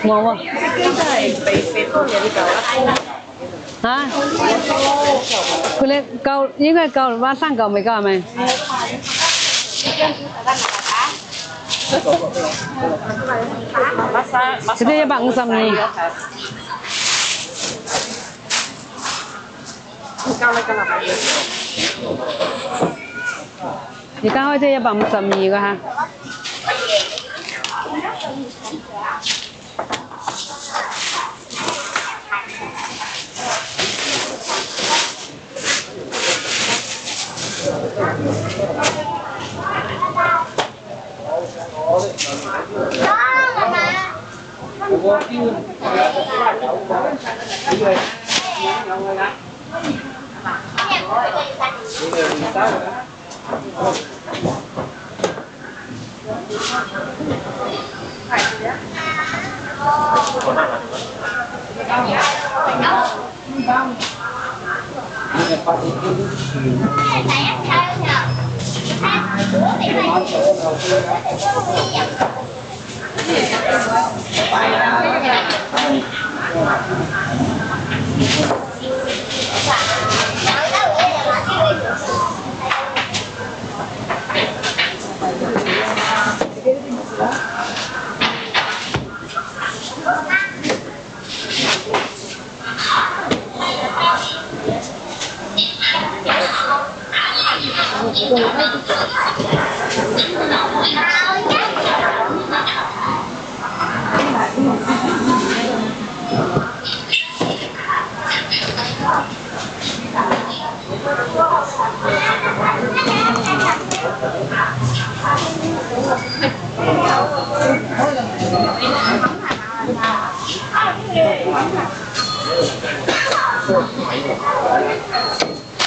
冇喎。真係俾多嘢啲狗啦。嚇？佢哋夠應該夠挖山夠未夠係咪？佢哋152。而家開始152個嚇。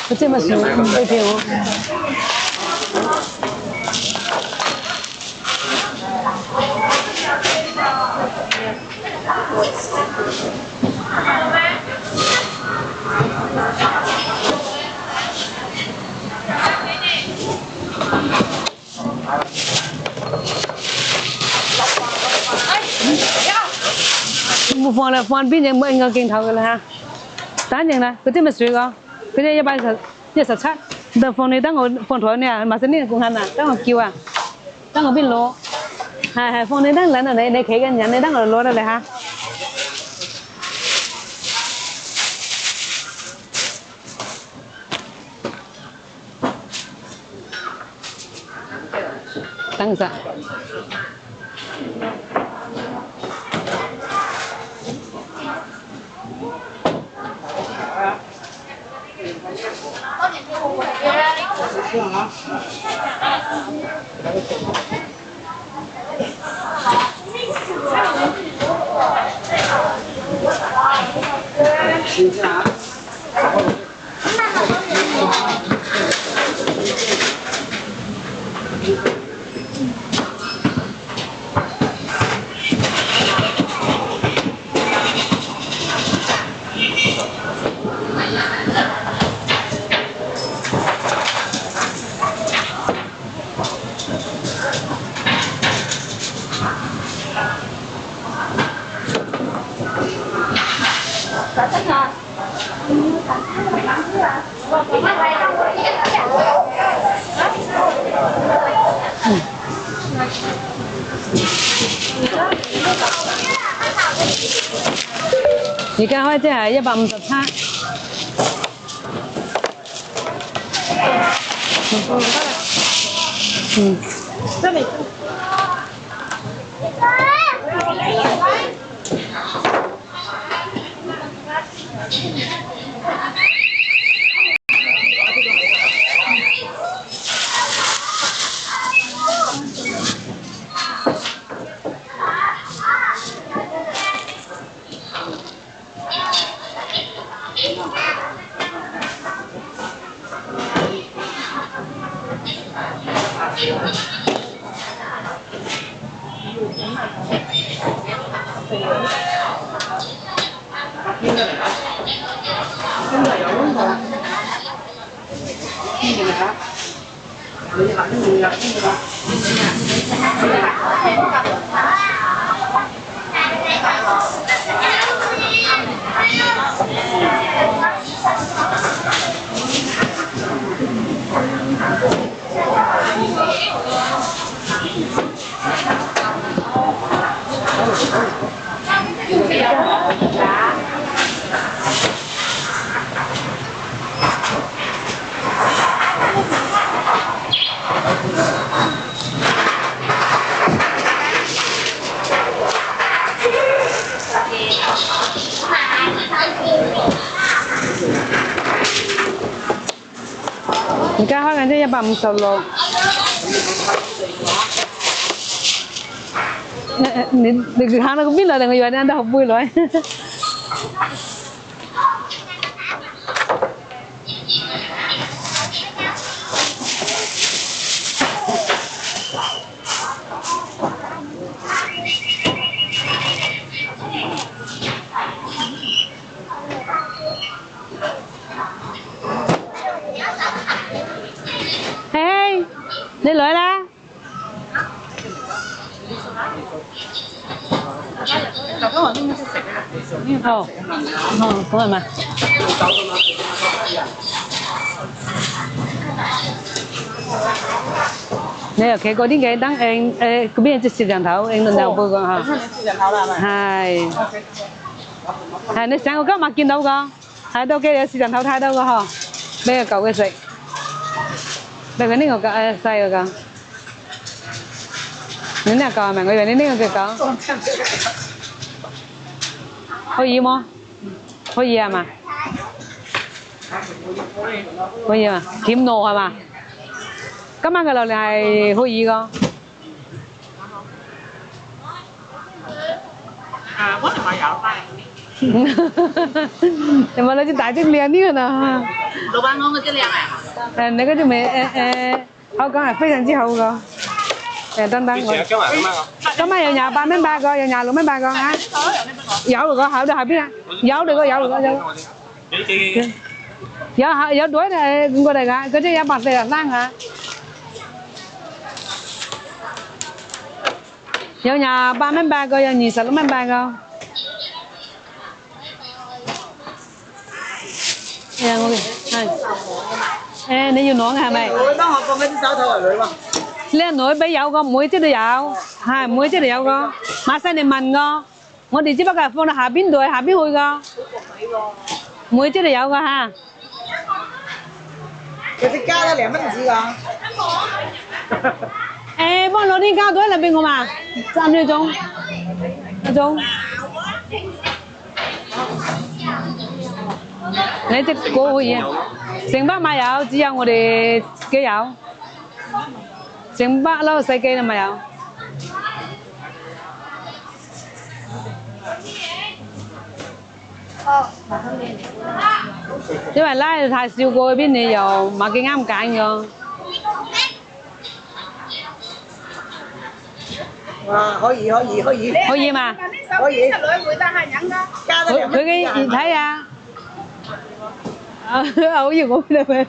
佢即係乜樹飛票？冇放啦，放邊隻冇影個鏡頭㗎啦嚇。單隻啦，嗰啲乜水個？嗰啲117，但放你等我放台呢，馬上呢個公行啊，等我叫啊，等我邊攞，係放你等撚到你企緊人，你等我攞得嚟嚇。等陣。而家開即係157。真係。这一百56。你看那个米了，那个原来都好贵了。嘿，你來啦！頭先我都唔識食嘅，哦，咁係咪？你又企嗰啲嘅等嗰邊隻攝像頭影到有報個嚇。你攝像頭啦係咪？係。係你上個今日見到個，喺到嘅有攝像頭睇到個嗬，俾個舊嘅食。俾佢呢個細嗰個。你呢個係咪？我以為你呢個叫狗。可以麼？可以係嘛？可以嘛？甜糯係嘛？今晚嘅榴蓮係可以個。我哋買有翻。你買攞隻大隻靚啲嘅啦。老闆講嗰隻靚啊？你嗰隻咪口感係非常之好個。等等我。今晚有28蚊8個，有26蚊8個嚇。有嚟個口就喺邊啊？有嚟個有嚟個有。有đuổi này過嚟㗎，嗰隻有白色là đang hả? 有28蚊8個，有26蚊8個。我嘅，你要攞嘅係咪？我幫我放嗰啲手套嚟喎。靚女俾有個，每隻都有，係每隻都有個。馬上你問個，我哋只不過係放到下邊度，下邊去個。每隻都有個嚇。有隻加得2蚊紙㗎。幫我攞啲膠袋嚟俾我嘛，3呢種，一種。你隻果可以，成包咪有，只有我哋自己有。成包撈細機都咪有。因為拉太少過邊你又唔係幾啱揀㗎。哇，可以可以嘛？可以。佢嘅熱睇啊！好要我邊度咩？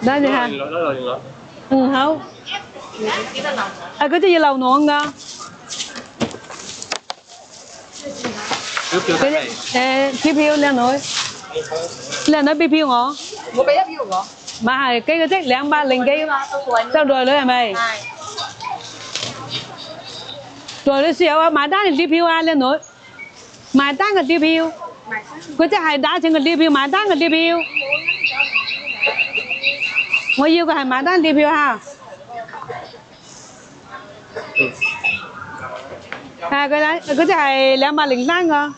等陣嚇。好。嗰隻要流囊㗎。票票靚女，靚女俾票我。我俾一票我。咪係幾個啫，200幾，就袋女係咪？係。袋女豉油啊，埋單定貼票啊，靚女？埋單嘅貼票。嗰隻係打錢嘅貼票，埋單嘅貼票。我要嘅係埋單貼票嚇。係嗰隻係203個。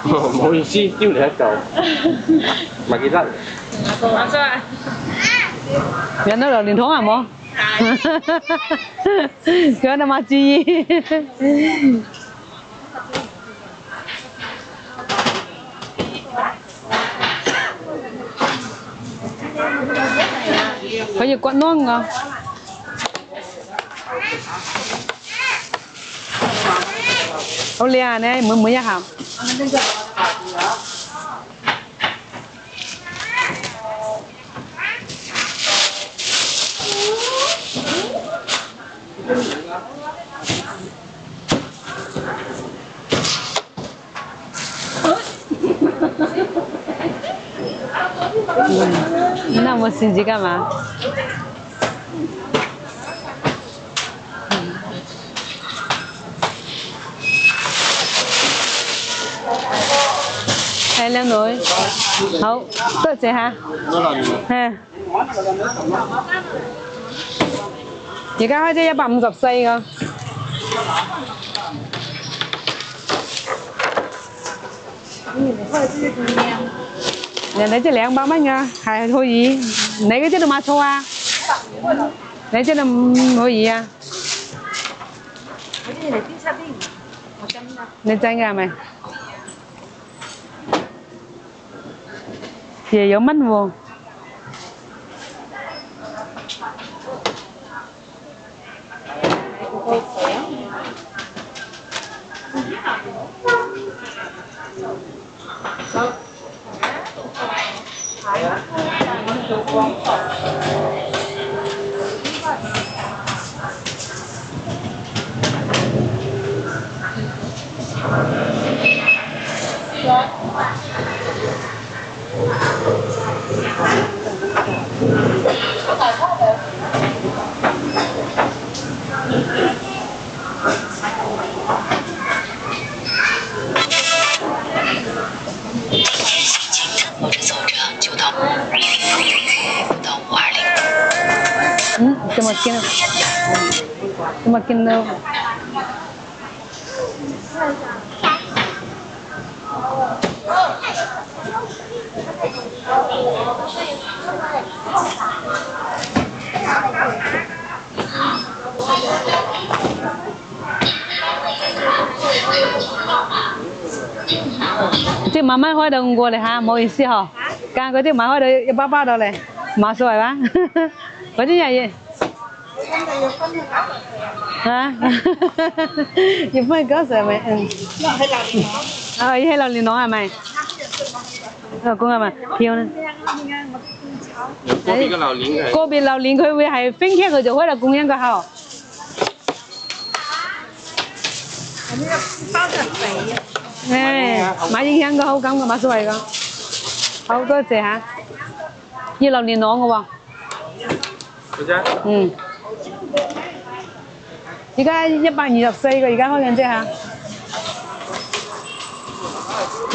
唔好意思，丟你一嚿，唔係記得。我真係。人都榴蓮筒係冇？佢都冇注意。佢要骨囊㗎。好靚啊！你每一盒。那么心急干嘛？係靚女，好多謝嚇。係。而家開咗154個。人哋即係200蚊㗎，係可以。你嗰啲都買錯啊？你啲都唔可以啊？你真㗎係咪？嘢有蚊喎。怎麼見到？即係慢慢開到咁過嚟嚇，唔好意思嗬。間嗰啲買開到一包包到嚟，冇所謂吧？嗰啲嘢。啊，要分幾時咪？嗯。啊，要喺榴蓮囊係咪？啊，公係咪？票呢？個別嘅榴蓮係。個別榴蓮佢會係分開佢就開到供應個號。誒，買影響個口感嘅冇所謂㗎。好多謝嚇。要榴蓮囊嘅喎。嗰隻？嗯。而家124個，而家開緊啫嚇。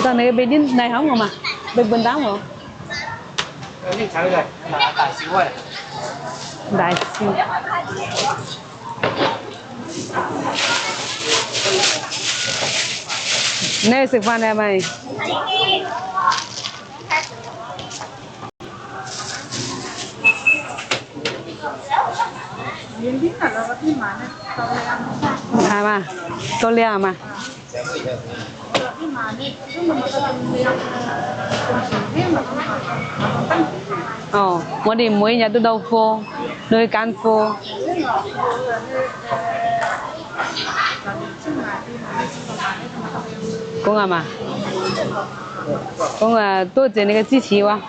但你俾啲泥口我嘛，俾半打我。有啲炒嘅，大小嘅。大小。你去食飯係咪？係嘛？多靚係嘛？哦，我哋每日都到貨，都去揀貨。公係嘛？公啊，多謝你嘅支持喎。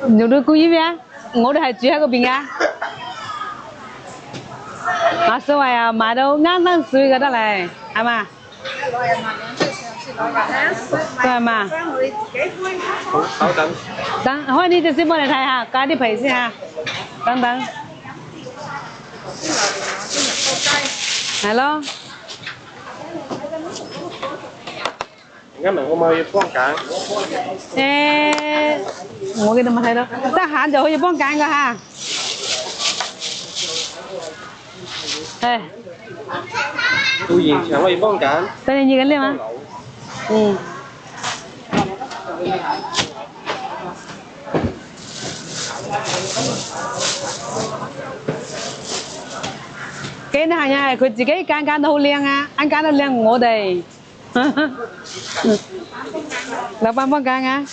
你都故意咩？我哋係住喺嗰邊㗎。冇所謂啊，買到啱啱水就得嚟，係嘛？係嘛？好等。等，開呢隻先幫你睇下，解啲皮先嚇。等等。係咯。而家問可唔可以幫揀？我記得冇睇到，得閒就可以幫揀㗎嚇。係。到現場可以幫揀。等陣熱緊啲嘛？嗯。幾多閒人係佢自己揀到好靚啊，揀到靚我哋。老闆幫揀啊？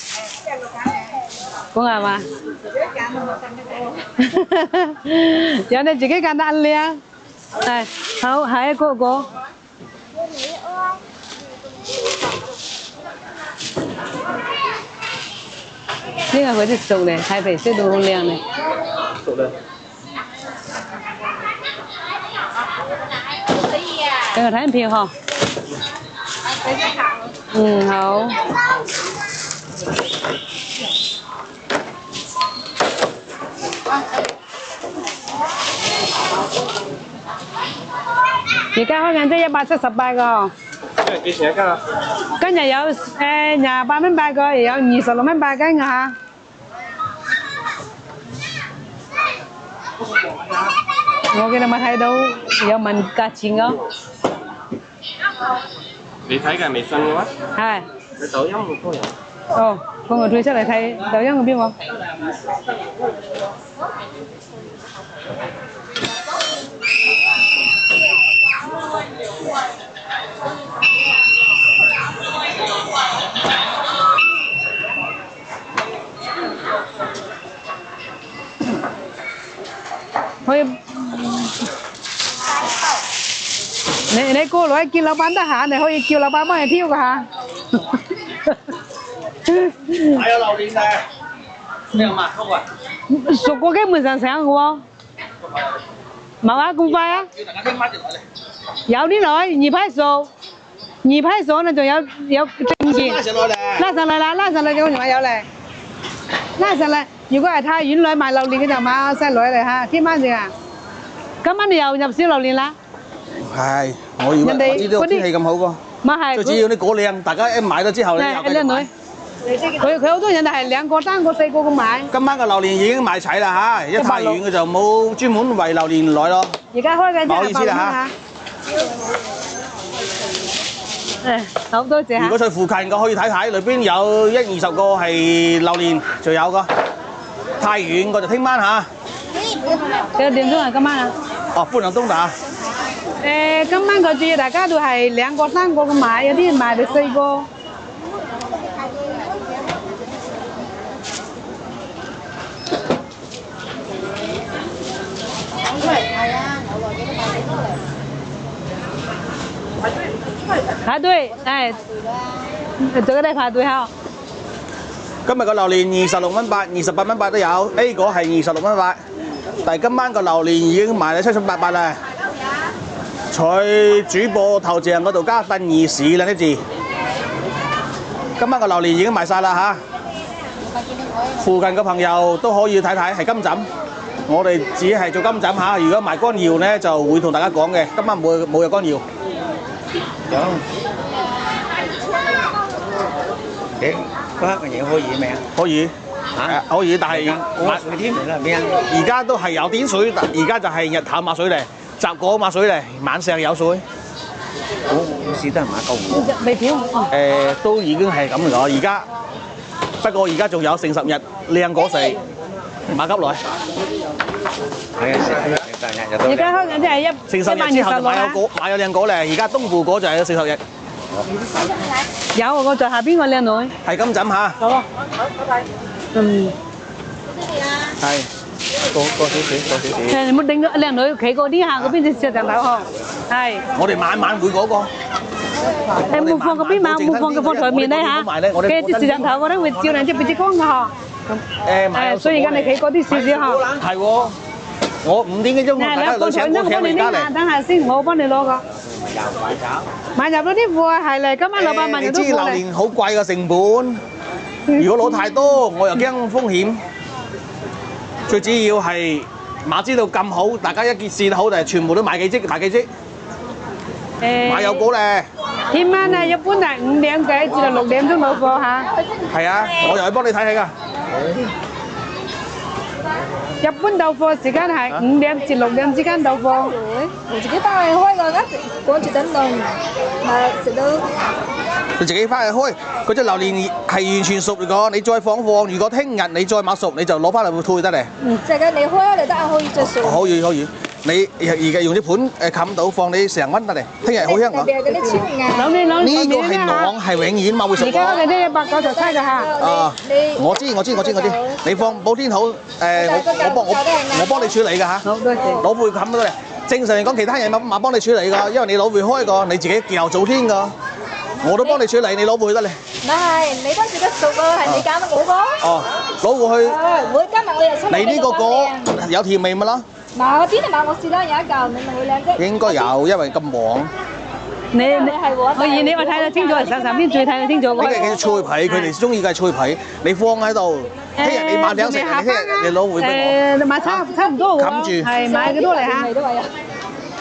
講係嘛？有你自己揀得靚。係，好，下一個。呢個佢啲熟咧，睇皮色都好靚咧。熟的。俾我睇片嗬。嗯，好。而家開緊即178個。今日幾錢一斤啊？今日有28蚊8個，又有26蚊8斤㗎嚇。我記得冇睇到有問價錢㗎。你睇嘅係微信嘅話？係。你抖音都有。哦，幫我退出嚟睇抖音嗰邊喎。可以，你過來見老闆得閒，你可以叫老闆幫你挑㗎嚇。還有榴蓮嘅，咩嘛？好啊。熟過基本上上嘅喎，冇啊咁快啊？要大家聽翻就來嚟。有啲耐，2批數呢，仲有證件。拉上來咧。拉上嚟啦，拉上嚟嘅我仲有嚟。拉上嚟，如果係太遠女賣榴蓮嘅就買細女嚟嚇，添翻先啊！今晚你又入小榴蓮啦？係，我以為我知道天氣咁好喎。唔係，最主要啲果靚，大家一買咗之後咧又繼續買。佢好多人係2個、3個、4個咁買。今晚嘅榴蓮已經賣齊啦嚇，一太遠嘅就冇專門為榴蓮來咯。而家開緊唔好意思啦嚇。誒，好多謝嚇。如果在附近嘅可以睇睇，裏邊有20個係榴蓮，就有個。太遠我就聽晚嚇。幾多點鐘啊？今晚啊？哦，半個鐘打。今晚佢主要大家都係2個、3個咁買，有啲賣到4個。排隊，這個得排隊哈。今日個榴蓮26蚊8，28蚊8都有 ，A 果係26蚊8，但係今晚個榴蓮已經賣到788啦。在主播頭像嗰度加鄧義市兩啲字。今晚個榴蓮已經賣晒啦嚇，附近嘅朋友都可以睇睇，係金枕。我哋只係做金枕嚇，如果賣乾瑤呢，就會同大家講嘅。今晚冇有乾瑤。有。嗰刻嘅嘢可以咩啊？可以。嚇，可以，但係我水添嚟啦，邊啊？而家都係有點水，而家就係日頭抹水嚟，雜果抹水嚟，晚上有水。我試得係買夠唔夠？未票。都已經係咁咗，而家不過而家仲有成10日靚果食，買急來。係啊，而家開緊即係成10日之後就買有靚果咧，而家東部果就係40日。有我在下邊個靚女。係金枕嚇。好啊。嗯。係。多少少。你冇定個靚女企過啲下嗰邊隻石頭嗬。係。我哋晚會嗰個。冇放嗰邊嘛，冇放個放台面咧嚇。嘅啲石頭嗰啲會照亮隻鼻子光㗎嗬。所以而家你企嗰啲少少嗬。係喎。我5點幾鐘，大家攞請我請你家嚟。等下先，我幫你攞個。買入咗啲貨係嚟，今晚老闆問咗都貨嚟。你知榴蓮好貴嘅成本，如果攞太多，我又驚風險。最主要係馬知道咁好，大家一件事好就係全部都買幾隻，買幾隻。買有果咧。天晚啊，一般係5點幾至到6點鐘到貨嚇。係啊，我又去幫你睇睇㗎。一般到貨時間係5點至6點之間到貨。我自己翻去開個趕住等凍，食到。你自己翻去開，嗰隻榴蓮係完全熟嚟講，你再放貨，如果聽日你再買熟，你就攞翻嚟退得嚟。即係你開嚟得可以再熟。可以，你而家用啲盤冚到放你成溫得嚟，聽日好香港。嗰啲超硬。呢個係囊係永遠冇會熟。而家嘅啲197㗎嚇。我知，你放寶天好我幫你處理㗎嚇。好多謝。攞回冚到嚟。正常嚟講，其他人馬幫你處理㗎，因為你攞回開個，你自己又做添㗎。我都幫你處理，你攞回去得你。唔係，你當時得熟啊，係你揀得我個。哦，攞回去。每今日我又出嚟。你呢個果有甜味咪咯？嗱，我邊度買我試啦，有一嚿，你問佢靚啫。應該有，因為咁黃。你係喎，我以你話睇得清楚，上邊最睇得清楚。呢個叫脆皮，佢哋中意嘅係脆皮，你放喺度，聽日你晚兩食，你聽日你攞回俾我。買差唔多喎。冚住。係買幾多嚟嚇？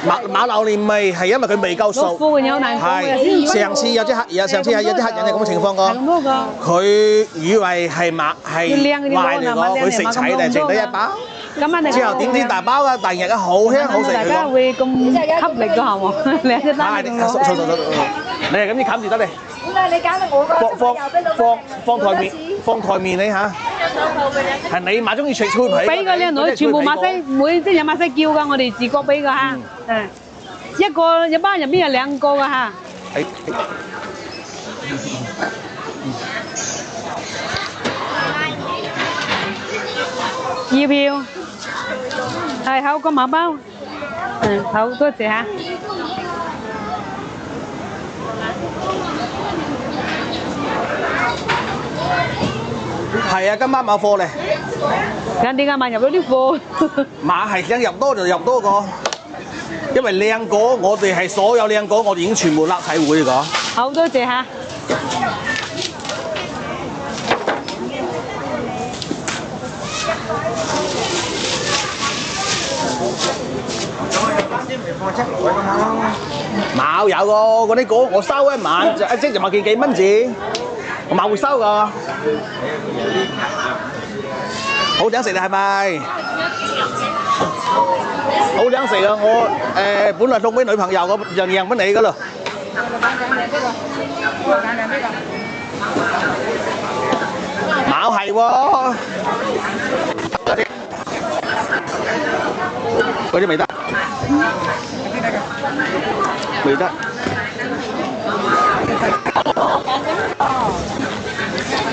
馬榴蓮味係因為佢未夠熟。貨嘅有難講嘅。係上次有啲客人，上次係有啲客人係咁嘅情況個。咁多個。佢以為係壞嚟個，佢食齊定剩得一包。之後點大包啊！第二日啊好香好食大家會咁吸力個係喎，兩隻單咁攞。你係咁你冚住得你。咁啊，你揀到我個放台面你嚇。係你買中意食脆皮。俾個靚女全部馬西每即係有馬西叫㗎，我哋自覺俾㗎嚇。一班入邊有2個㗎嚇。要票。係好個馬包，好多謝嚇。係啊，今晚冇貨咧。咁點解買入咗啲貨？馬係想入多就入多個，因為靚果我哋係所有靚果，我哋已經全部甩曬會㗎。好多謝嚇。冇有個嗰啲果，我收一晚就一隻就賣幾蚊紙，我馬會收㗎。好想食你係咪？好想食啊！我本來送俾女朋友個就贏俾你㗎啦。冇係喎，嗰啲未得。未得，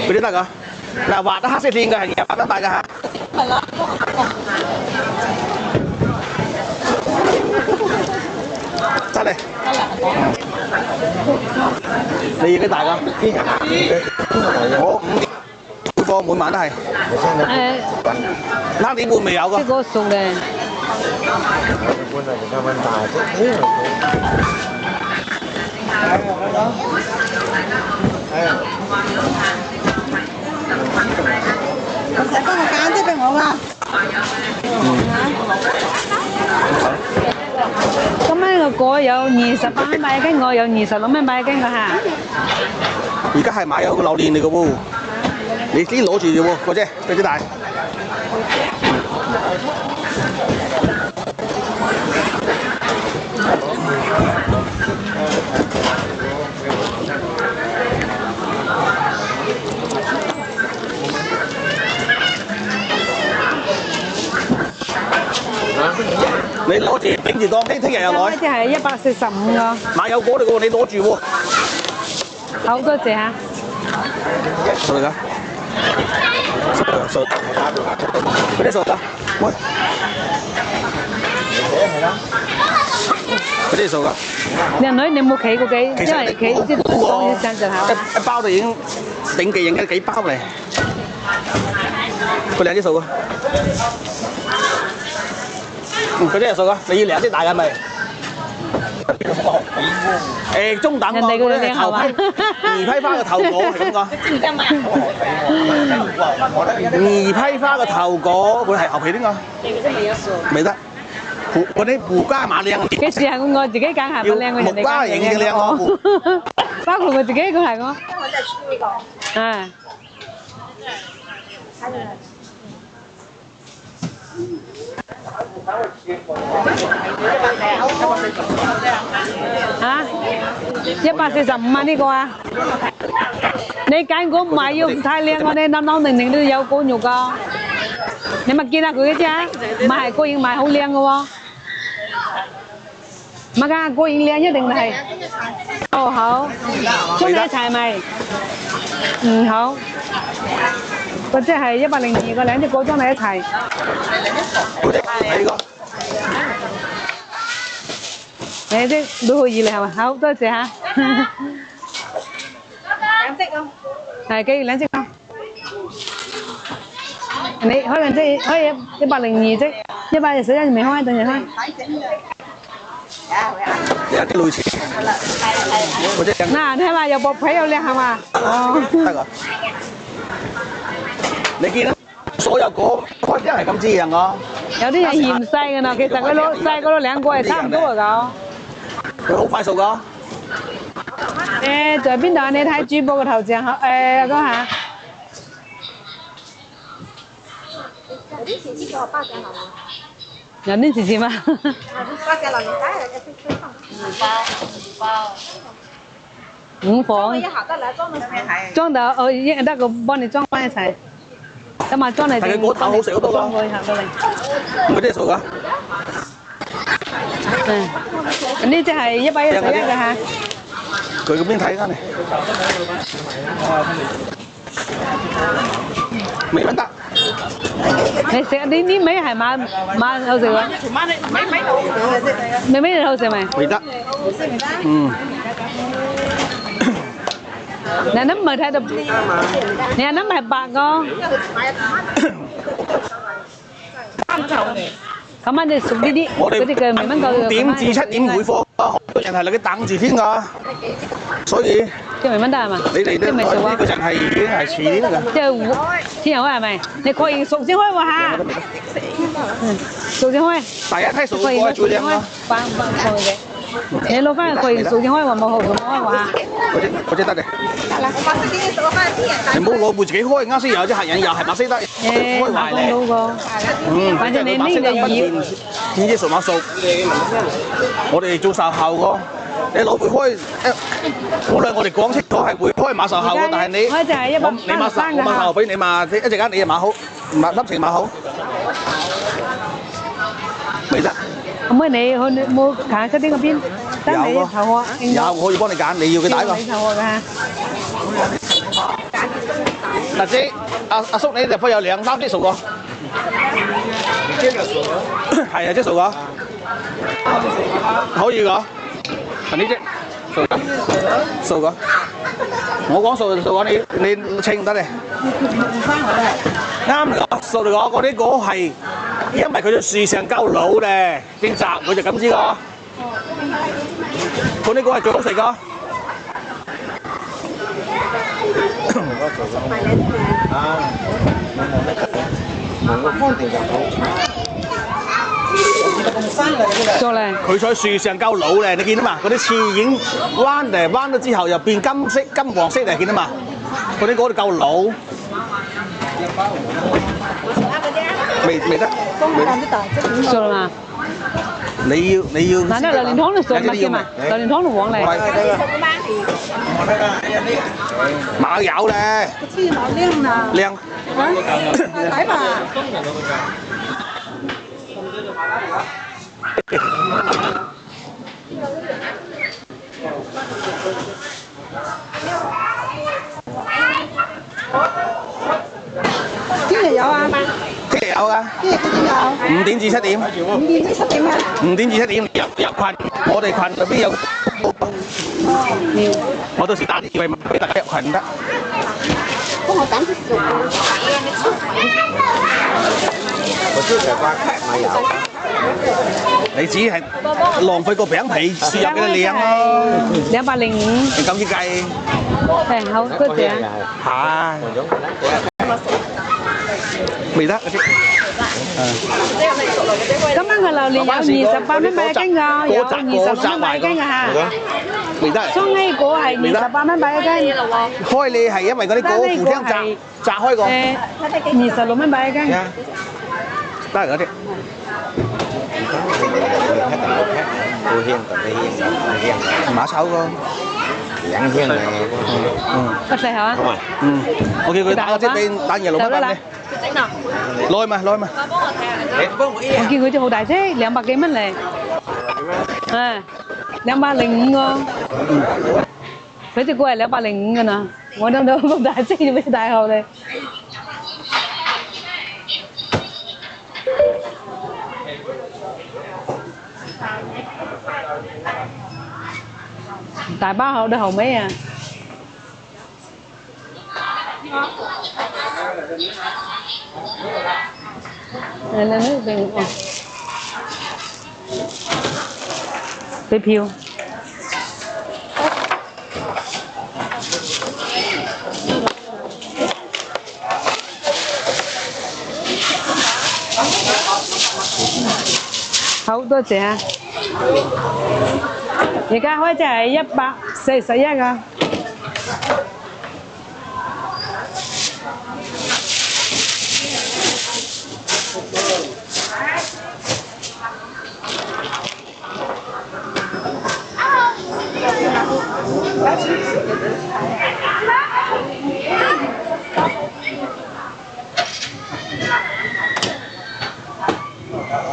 嗰啲得㗎。嗱，畫得黑色線嘅係200蚊買㗎嚇。係啦。得嚟。你幾大㗎？我5個每晚都係。5點半未有㗎。即係個熟嘅。本來200蚊大啫。唔使幫我揀啲俾我㗎。咁呢個果有28蚊買一斤，我有26蚊買一斤㗎嚇。而家係買有個榴蓮嚟㗎喎，你先攞住啫喎，嗰隻對幾大？你攞住頂住檔，聽日又攞。呢隻係145個。買有果嚟㗎喎，你攞住喎。好多謝嚇。數嚟㗎。數。嗰啲數㗎。喂。嗰啲數㗎。靚女，你冇企過幾？因為企即係講要上陣下。一包就已經頂記影嘅幾包嚟。佢兩啲數㗎。嗰啲係數㗎，你要2隻大嘅咪？中等人哋嗰啲頭批2批花嘅頭果係咁講。2批花嘅頭果會係牛皮啲㗎。未得，嗰啲胡家馬靚。幾時係我自己揀係咪靚過人哋揀型嘅我？包括我自己佢係我。啊。嚇，145蚊呢個啊！你揀果唔係要太靚，我哋扭定都有果肉㗎。你咪見下佢嘅啫，買係果然買好靚嘅喎。乜㗎？果然靚一定係。哦好，裝你一齊咪？好。嗰隻係102個，2隻果裝你一齊。你啲都可以嚟係嘛？好多謝嚇。係幾兩隻啊？你開緊即開102隻，111未開，等陣開。有啲類似。嗰隻嗱，睇下又薄皮又靚係嘛？哦，得㗎。你見到所有果開真係咁滋養㗎。有啲人嫌細㗎啦，其實佢攞細嗰度兩個係差唔多㗎。佢好快熟㗎。在邊度啊？你睇主播個頭像嗰下。有啲前期我8隻牛。有啲時間嘛？ 8隻牛你睇下一包。5房。一盒得啦，裝到咩係？裝到我已經得個幫你裝翻一齊。咁啊裝嚟。係佢果頭好食好多㗎。裝過一盒過嚟。嗰啲係熟㗎。呢只係111嘅嚇。佢嗰邊睇緊你。未揾得。你食呢啲味係馬好食喎。味好食咪？未得。嗯。你諗咪睇到？你諗係白個。咁啊，你熟呢啲，嗰啲嘅微蚊夠。5點至7點會放，好多人係嚟佢等住添㗎，所以。即係微蚊得係嘛？你哋都呢個人係已經係遲啲㗎。即係天日開係咪？你確認熟先開喎嚇。熟先開。第一批熟嘅果係最靚啦。放嘅。你攞翻去確認熟先開喎，冇好熟開喎嚇。嗰隻得嘅。你唔好攞部自己開，啱先有啲客人又係白色得，開壞咧。反正你呢個葉，見啲熟馬熟，我哋做售後個，你攞部開，無論我哋講清楚係會開馬售後個，但係你馬售後俾你嘛，一陣間你嘅馬好，粒情馬好，未得。可唔可以你冇揀出啲嗰邊？得你頭殼。有，我可以幫你揀，你要嘅帶個。你頭殼㗎。嗱姐，阿叔你隻鋪有2、3隻熟個。係啊，即熟個。可以個。係呢隻熟個。熟個。我講熟就熟個，你稱得嚟。啱嚟講，熟嚟講嗰啲果係。因為佢嘅樹上夠老咧，變雜佢就咁知個。嗰啲果係最好食個。做嚟。佢喺樹上夠老咧，你見到嘛？嗰啲刺已經彎嚟彎咗之後又變金色、金黃色嚟，見到嘛？嗰啲果夠老。未得。做啦嘛。你要。嗱，你榴蓮湯你做乜先嘛？榴蓮湯同黃嚟。馬有咧。靚。睇吧。聽日有啊？聽日有㗎。聽日幾點有？5點至7點。5點至7點啊？5點至7點入群，我哋群入邊有。我到時打電話俾大家入群得。幫我揀啲熟嘅。我知就瓜劇咪有。你只係浪費個餅皮，輸入俾你靚咯。205。你咁樣計。係好，多謝。係。未得嗰啲。今晚嘅榴蓮有28蚊買一斤㗎，有26蚊買一斤㗎嚇。未得。雙 A 果係28蚊買一斤。開你係因為嗰啲果互相摘開個。26蚊買一斤。得嗰啲。馬炒個。2天嚟。不細係嘛？我叫佢打個隻俾打嘢老闆你。攞嘛攞嘛。我見佢隻好大隻，200幾蚊嚟。205個。佢隻果係205㗎啦，我諗到咁大隻要俾大號你。大包好到後尾啊！ Là nước về về phiêu好多謝啊！而家開隻係141啊！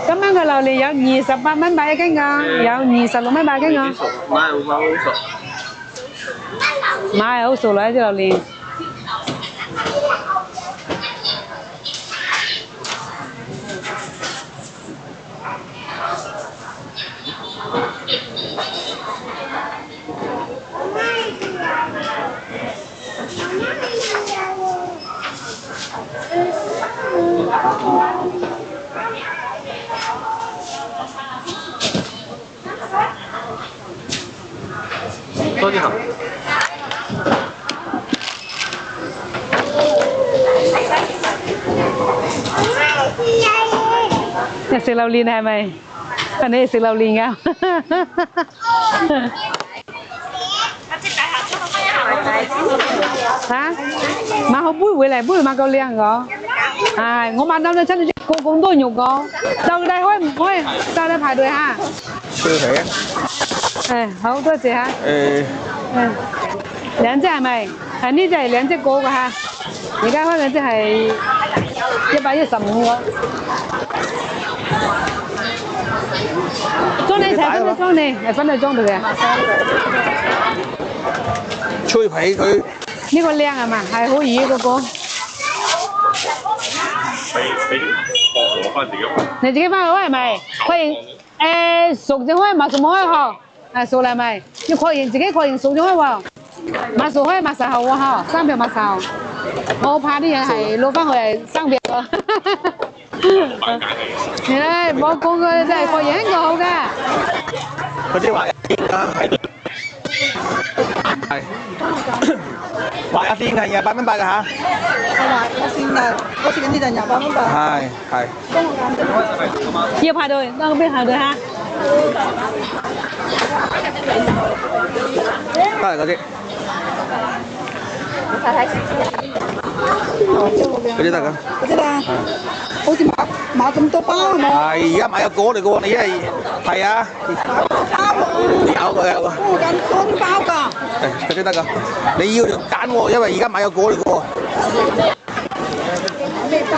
今晚個榴蓮有28蚊買一斤㗎，有26蚊買一斤㗎。買好熟啦，啲榴蓮。多啲行。你食榴蓮係咪？你食榴蓮㗎？嚇？買好杯回嚟，杯買夠靚㗎。係，我買到你真係咁多肉㗎。就你開唔開？就你排隊嚇。脆皮啊！誒，好多謝嚇。兩隻係咪？係呢隻係兩隻個㗎嚇。而家開嘅隻係115個。裝你齊分裝你，係分你裝到嘅。脆皮佢呢個靚係嘛？係好易嗰個。我翻自己開。你自己翻去開係咪？確認熟就開，買熟冇開嗬。係熟啦係咪？要確認自己確認熟就開喎。買熟開買實後喎嗬，生病買實後。我好怕啲嘢係攞翻去係生病喎。誒，冇講佢真係確認個好㗎。嗰啲話係話一啲係28蚊8㗎嚇。我食緊呢就28蚊8。係。要排隊，到嗰邊排隊嚇。得嚟嗰啲。嗰啲得㗎。嗰啲啦，好似買咁多包係咪？係而家買個果嚟㗎喎，你係啊。有個。附近乾包㗎。嗰啲得㗎。你要就揀喎，因為而家買個果嚟㗎喎。咩包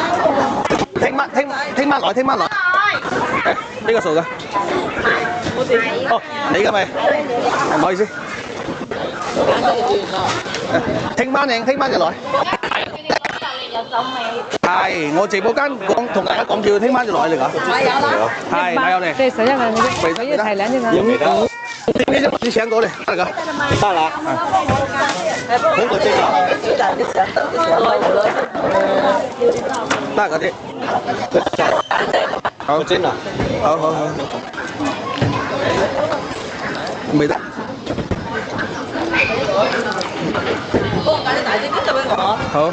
㗎？聽晚來。呢個數㗎。哦，你㗎咪？唔好意思。聽晚就來。係，我直播間同大家講叫聽晚就來嚟㗎。買有啦。係，買有嚟。對，11個你嘅，可以提兩隻㗎。你請過嚟得㗎。得啦。好過蒸啊！得嗰啲。好蒸啊！好。未得。好。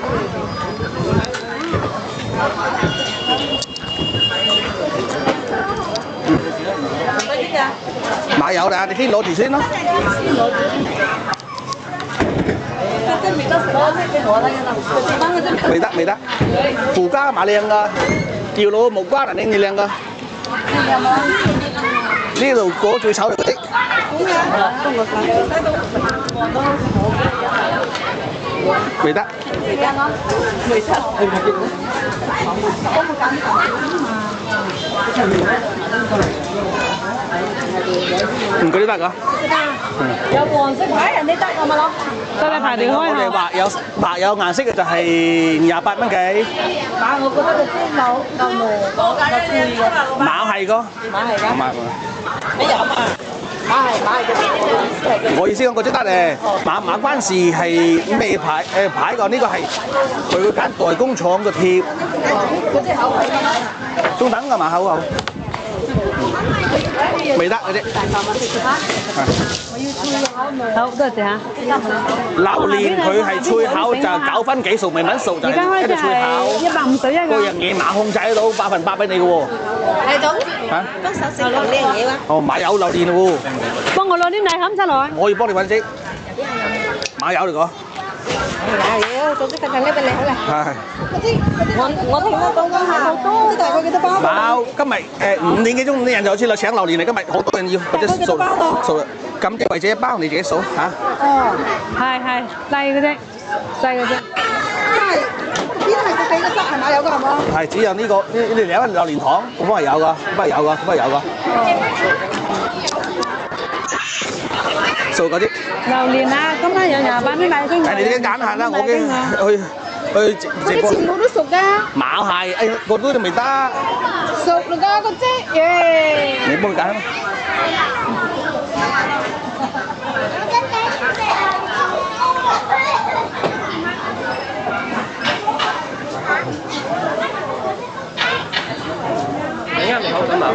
買有啦，你先攞住先咯。未得。附加買靚㗎，要攞木瓜嚟拎你靚㗎。呢度果最醜嚟嗰啲。未得。嗰啲得㗎。有黃色牌人哋得我咪攞。得你排隊開我哋白有顏色嘅就係28蚊幾。但係我覺得個豬腦夠濃，夠攰嘅。馬係個。馬係㗎。馬。你有啊？我意思講嗰隻得誒，馬關士係咩牌牌㗎？呢個係佢會揀代工廠嘅貼，中等㗎嘛口號，未得嗰啲。好，多謝嚇。榴蓮佢係脆口就9分幾熟，未撚熟就而家開始係一個脆口。係151個㗎。樣嘢馬控制得到100%俾你嘅喎。係咁，嚇？幫手食呢樣嘢嘛。哦，馬友榴蓮喎，幫我攞啲奶冚出來。我要幫你揾先。馬友嚟講。係，做啲近近呢俾你好啦。係。我聽得講講下，即大概幾多包？冇，今日5點幾鐘啲人就好似嚟請榴蓮嚟，今日好多人要或者數數咁即為者一包你自己數嚇。哦，係細嘅啫，細嘅啫。真係邊係個幾個汁係咪有㗎係嘛？係只有呢個呢兩榴蓮糖，咁係有㗎，咁係有㗎，咁係有㗎。數嗰啲。榴蓮啊，今晚有28蚊買經。係你自己揀下啦，我嘅去直播。全部都熟㗎，冇係，誒個都未得，熟啦㗎個啫，耶！你幫佢揀啊。你啱你口感啊？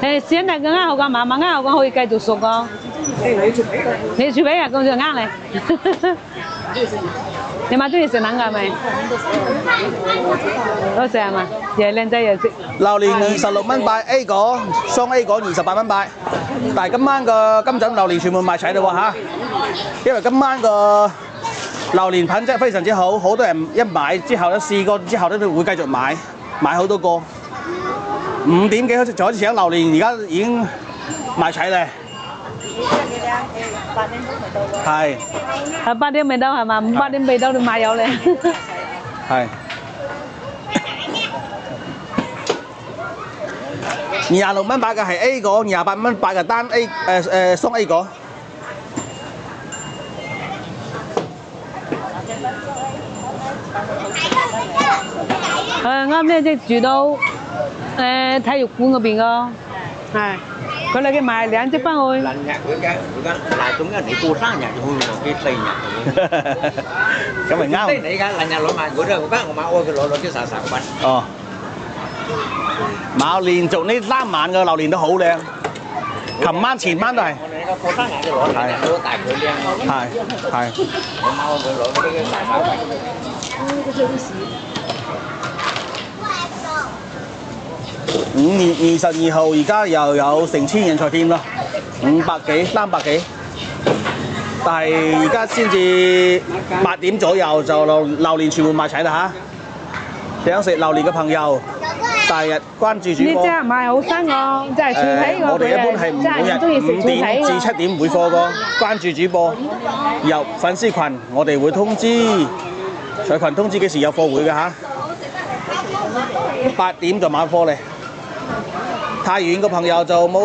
誒，先係更加好講，慢慢啱好講可以繼續熟講。你廚俾啊，咁就啱你。你媽中意食冷㗎咪？多謝係嘛？又靚仔又識。榴蓮26蚊8 A 果，雙 A 果28蚊8。但係今晚個金枕榴蓮全部賣齊啦喎嚇，因為今晚個榴蓮品質非常之好，好多人一買之後咧試過之後咧都會繼續買好多個。5點幾開始就開始請榴蓮，而家已經賣齊咧。係。係8點未到係嘛？8點未到就賣有咧。係。26蚊8嘅係 A 果，28蚊8嘅單 A 雙 A 果。啱咧，即係住到體育館嗰邊個，係佢哋嘅賣2隻翻去。lần nhạc của cái là chúng cái để tu sang nhạc hương một cái xây nhạc咁咪啱。đây này cái là nhà lỗ mà của đây của bác của má ôi cái lỗ cái xà xà của bác 哦，冇連續呢3晚嘅榴蓮都好靚，琴晚前晚都係。 nó tu sang nhạc cái lỗ này nó tại cửa liên 係。 của má ôi cái lỗ cái xà xà của bác 5月22號而家又有成千人才添啦，500幾300幾，但係而家先至8點左右就榴蓮全部賣齊啦嚇！想食榴蓮嘅朋友，大日關注主播。呢隻唔係好新個，即係脆皮個。我哋一般係每日5點至7點會貨個，關注主播入粉絲群，我哋會通知上群通知幾時有貨會嘅嚇。8點就晚貨嚟。 太遠嘅朋友就冇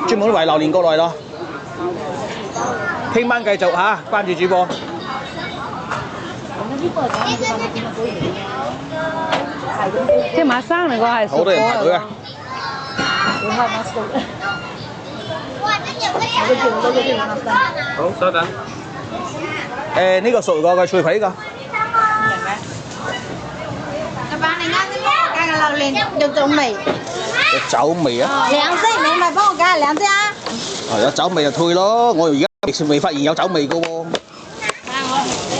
專門為榴蓮過來咯。聽晚繼續嚇，關注主播。即係馬生嚟個係好多人排隊啊！好，稍等。呢個熟個脆皮㗎。老闆，你啱先幫我加個榴蓮有種味。 有酒味啊2隻，你咪幫我加2隻啊！有酒味就退咯，我而家未發現有酒味㗎喎。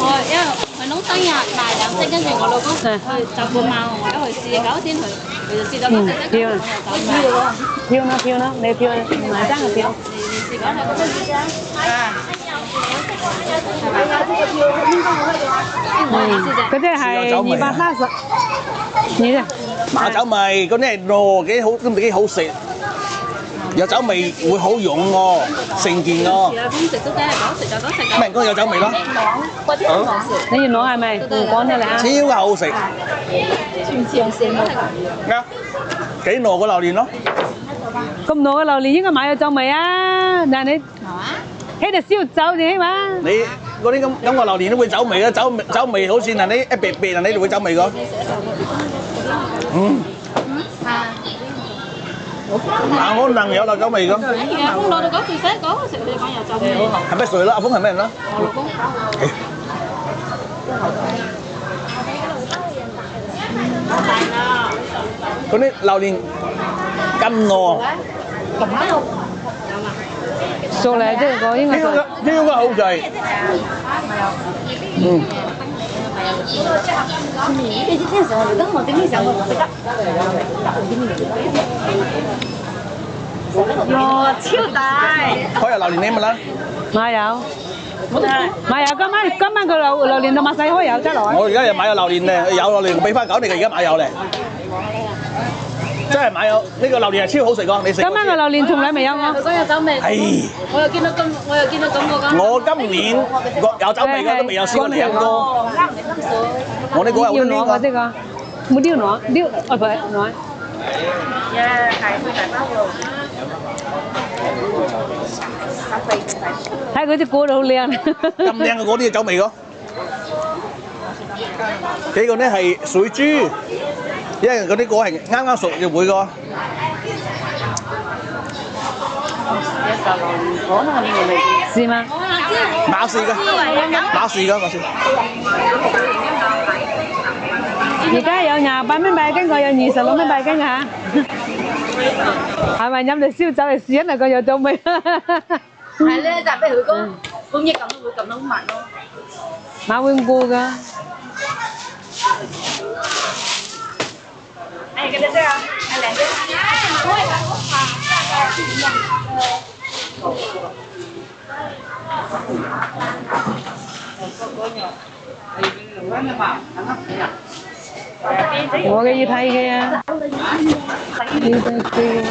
我因為佢農生日賣2隻，跟住我老公去就半晚我一去試9點佢就試咗2隻，跟住我就票啦，票啦，你票埋單嘅票。你試講係嗰隻試啊？嗰隻係230，你啫。 馬酒味嗰啲係糯幾好，都幾好食。有酒味會好溶喎，成件喎。試啦，咁食都梗係講食就講食。咩講有酒味咯？你要攞係咪？講出嚟啊！超好食。啱。幾糯個榴蓮咯？咁糯嘅榴蓮應該買有酒味啊！但係你喺度燒酒啫嘛？你嗰啲咁嘅榴蓮都會酒味啊！酒味好似嗱你一別別啊，你哋會酒味個。嗯。可能有辣酒味㗎。而家風攞到嗰段時講食你講有酒味。係咩水啦？阿峰係咩人啦？我老公。嗰啲榴蓮咁糯，熟嚟即係講應該熟。應該好滯。嗯。哇，超大！可以榴蓮你咪啦。買有。買有今晚個榴蓮到麥細開有得來。我而家又買咗榴蓮咧，有榴蓮我俾翻狗你嘅，而家買有咧。真係買有呢個榴蓮係超好食㗎，你食。今晚個榴蓮從來未有我。講有酒味。係。我又見到咁個咁。我今年有酒味嘅都未有試過兩個。我呢個有啲我這個冇丟挪，丟哦不挪。睇佢啲果都好靚。咁靚嘅果啲酒味㗎。呢個咧係水豬，因為嗰啲果係啱啱熟就會㗎。是嗎？馬氏㗎，馬氏㗎，馬氏。而家有28蚊1斤，個有26蚊1斤嚇。係咪飲嚟燒酒嚟試一嚟個有酒味？係咧，就俾佢個半億咁都會咁樣賣咯。馬換過㗎。哎，跟住這樣，係兩隻。我嘅要睇嘅啊，要睇嘅。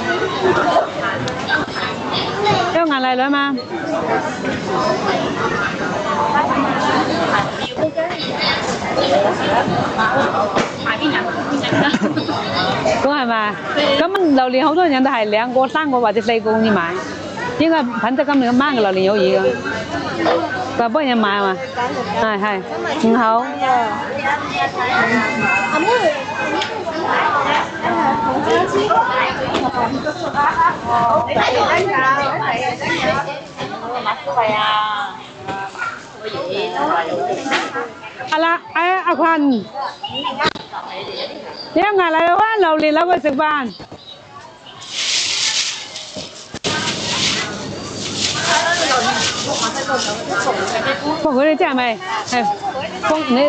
有眼嚟啦嘛？咁係咪？咁榴蓮好多人都係2個、3個或者4個咁樣買，應該品質今年晚嘅榴蓮有嘢㗎，就幫人買嘛。係，唔好。阿坤，你有牙嚟啦，榴蓮攞去食飯。放佢哋即係咪？係放你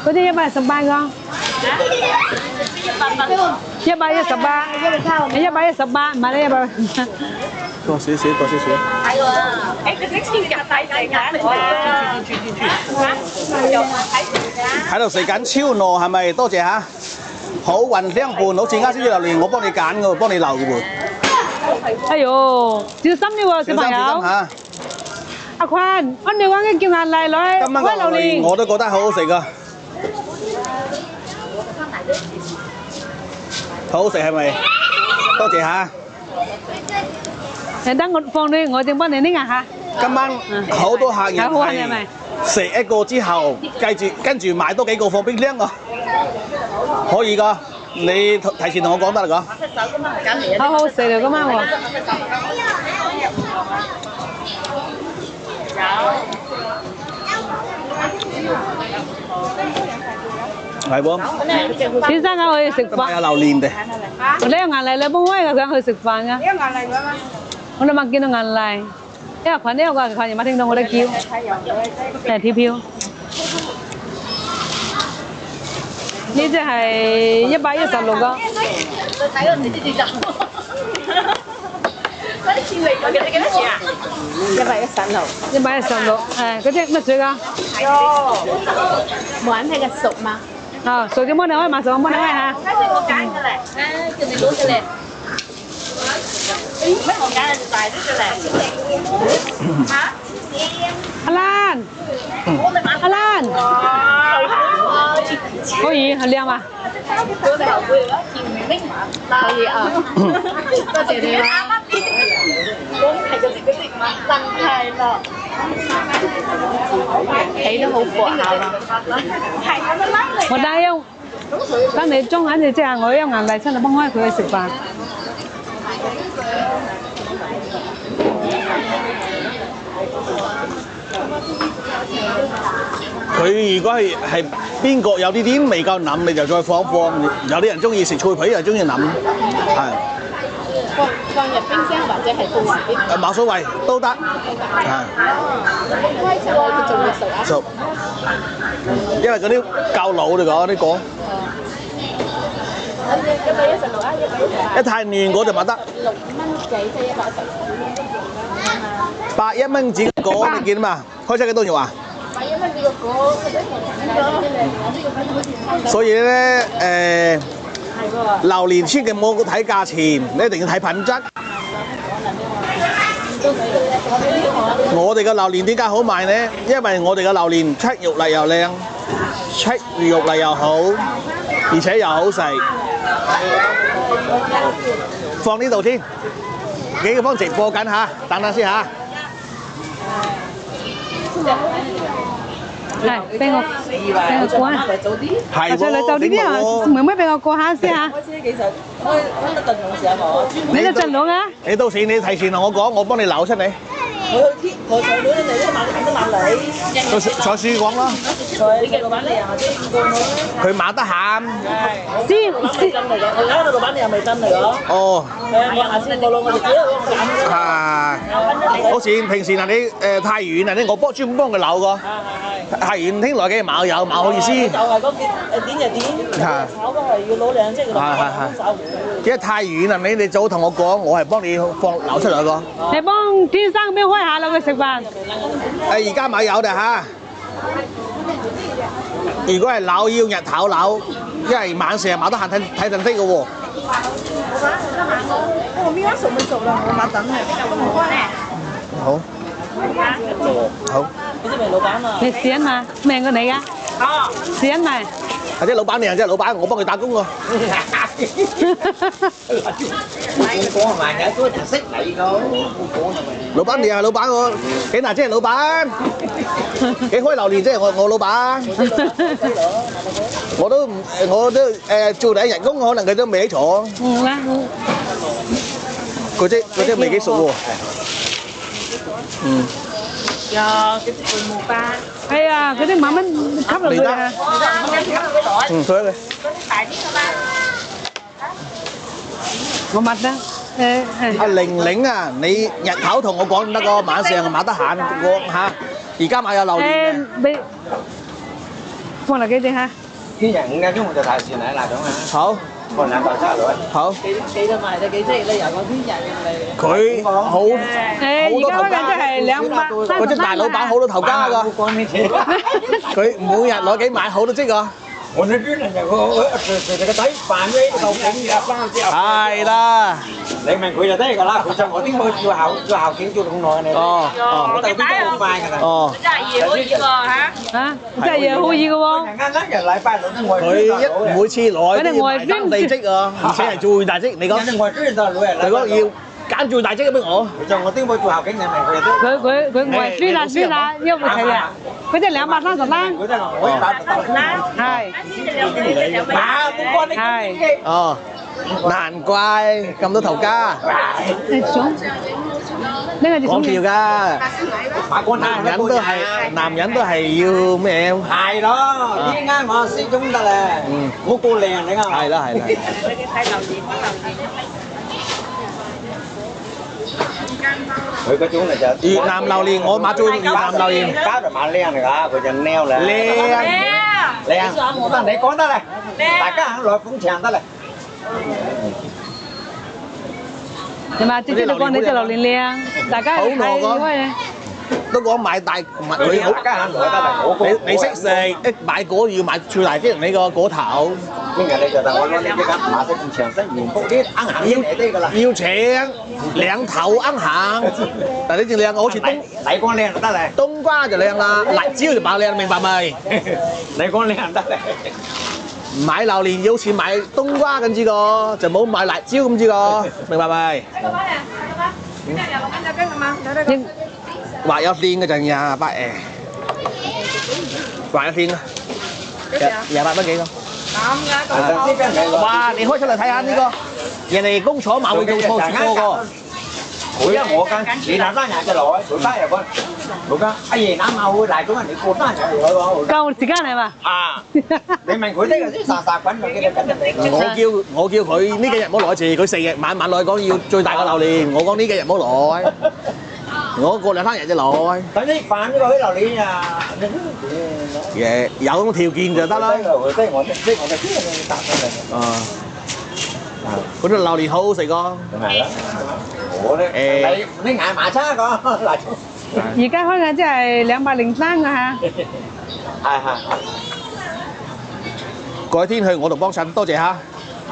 嗰啲118個，118，你118，買你100。多少少，多少少。係喎，誒，佢先夾大隻㗎，喺度食緊超糯係咪？多謝嚇。好運相伴，好似啱先啲榴蓮，我幫你揀㗎，幫你留嘅喎。哎呦，小心啲喎，小朋友。嚇。阿坤，我哋講嘅叫眼嚟攞。今晚個榴蓮我都覺得好好食㗎。好好食係咪？多謝嚇。等我放你，我正幫你拎下嚇。今晚好多客人係食一個之後，跟住買多幾個放冰箱啊，可以㗎。你提前同我講得啦㗎。好好食嚟㗎嘛喎。係噃。先生啊，去食飯。有榴蓮嘅。你有眼嚟，你幫開想去食飯㗎。有眼嚟㗎嘛？我哋咪見到眼嚟，因為群呢個群又冇聽到我哋叫，誒跳票。呢只係116個。你睇我哋啲就。嗰啲錢嚟，我記得幾多錢啊？116，嗰隻乜水㗎？冇人睇嘅熟嘛？哦，熟啲幫你開嘛，熟幫你開嚇。跟住我揀嘅咧，叫你攞嘅咧。乜我揀係大啲嘅咧？嚇？阿蘭，阿蘭，可以，係靚嘛？可以啊，多謝你啦。我係嗰啲嘛，真係咯，皮都好薄下啦。我等你中眼就即係我有眼嚟，真係幫開佢去食飯。佢如果係邊個有啲點未夠腍，你就再放。有啲人中意食脆皮，又中意腍，係。放入冰箱或者係到時啲。冇所謂都得，係。開始佢仲會熟啊？熟，因為嗰啲夠老嚟講啲果。116啊，116。一太嫩果就冇得。6蚊幾即係110。81蚊紙果你見嘛？開出幾多肉啊？ 81蚊紙個果，所以咧榴蓮千祈唔好睇價錢，你一定要睇品質。我哋嘅榴蓮點解好賣呢？因為我哋嘅榴蓮出肉嚟又靚，出肉嚟又好，而且又好食。放呢度先，幾個方直播緊嚇，等等先嚇。係，俾我過啊！係喎，你就呢啲啊，妹妹俾我過下先嚇。你都震到㗎？你到時你提前同我講，我幫你扭出嚟。我上到你哋都萬里，坐書講啦。你嘅老闆你又或者過我佢買得閒。先真嚟嘅，我而家個老闆你又未真嚟㗎。哦。我下次我哋只係我揀。係。好似平時嗱你太遠啊，我專門幫佢扭個。太遠聽來嘅冇有冇好意思。就係嗰點就點，炒都係要攞兩隻㗎嘛。因為太遠啦，你早同我講，我係幫你放扭出嚟個。你幫天生邊開下啦，佢食飯。而家咪有嘅嚇。如果係扭要日頭扭，因為晚上冇得閒睇陣飛嘅喎。我邊間熟咪熟啦，我買等嘅，好。好。你知唔知老闆啊？你試一嘛，命過你㗎。哦。試一嘛。或者老闆娘啫，老闆我幫佢打工喎。講埋嘅都就識你個，老闆娘係老闆我，幾大即係老闆，幾開榴蓮即係我老闆。我都做第一人工，可能佢都未起廠。啦。嗰隻未幾熟喎。有幾隻巨無巴。係啊，嗰啲慢慢吸落去啊。推佢。我抹得。阿玲玲啊，你日頭同我講唔得個，晚上我買得閒我嚇。而家買有榴蓮嘅。俾放落幾隻嚇？天人5個鐘就提前嚟啦，咁啊。好。放兩嚿沙律。好。幾多賣就幾隻啦，由個天人嚟。佢好。而家嗰間真係230。嗰隻大老闆好多頭家㗎。佢每日攞幾買好多隻㗎。我呢邊人就個仔扮咗喺度景入翻之後。係啦，你問佢就得㗎啦，佢就我啲冇做校警做咁耐你。哦，我哋邊都好快㗎啦。哦，真係嘢好熱喎嚇！嚇，真係嘢好熱嘅喎。啱日禮拜六都外。佢每次攞啲外邊地積啊，而且係最大積。你講外邊就攞嚟。你講要揀最大積嘅俾我。就我啲冇做校警，你問佢就得。佢外邊啦，因為係啊，嗰隻230啦。嗰隻我一打係。係。哦，難怪咁多頭家。呢個就講票㗎。男人都係要咩？係咯，依家我始終得咧。我過靚你啱。係啦係啦。佢嗰種嚟就越南榴蓮，我買咗越南榴蓮，包就買靚嚟㗎，佢就neo嚟。靚，我得你講得嚟，大家肯來捧場得嚟。係嘛？即係你講你隻榴蓮靚，大家係開。都講買大佢好，你識食，一買果要買最大啲你個果頭。今日你就等我攞你隻間馬式咁長身圓腹啲啱行嚟啲㗎啦。要請兩頭啱行，但係呢隻靚好似你講靚就得嚟，冬瓜就靚啦，辣椒就爆靚，明白未？你講靚就得嚟。買榴蓮要好似買冬瓜咁知個，就冇買辣椒咁知個，明白未？話有電嘅就28誒，話有電啊，28蚊幾個？哇！你開出嚟睇下呢個，人哋工廠買會做錯個。每一我間你拿單人就攞，做單又講，做間阿爺攬下會嚟咁啊，你過單人嚟攞。夠時間係嘛？啊！你問佢呢個先殺滾佢嘅緊嚟。我叫佢呢幾日唔好來一次，佢4日晚晚來講要最大個榴蓮，我講呢幾日唔好來，我過2、3日就來。等啲飯呢個啲榴蓮啊，嘢有條件就得啦。即係我哋答佢啊，嗰啲榴蓮好好食個。係啦，我咧你捱麻叉個嗱。而家開緊即係203啊嚇。係係。改天去我度幫襯，多謝嚇。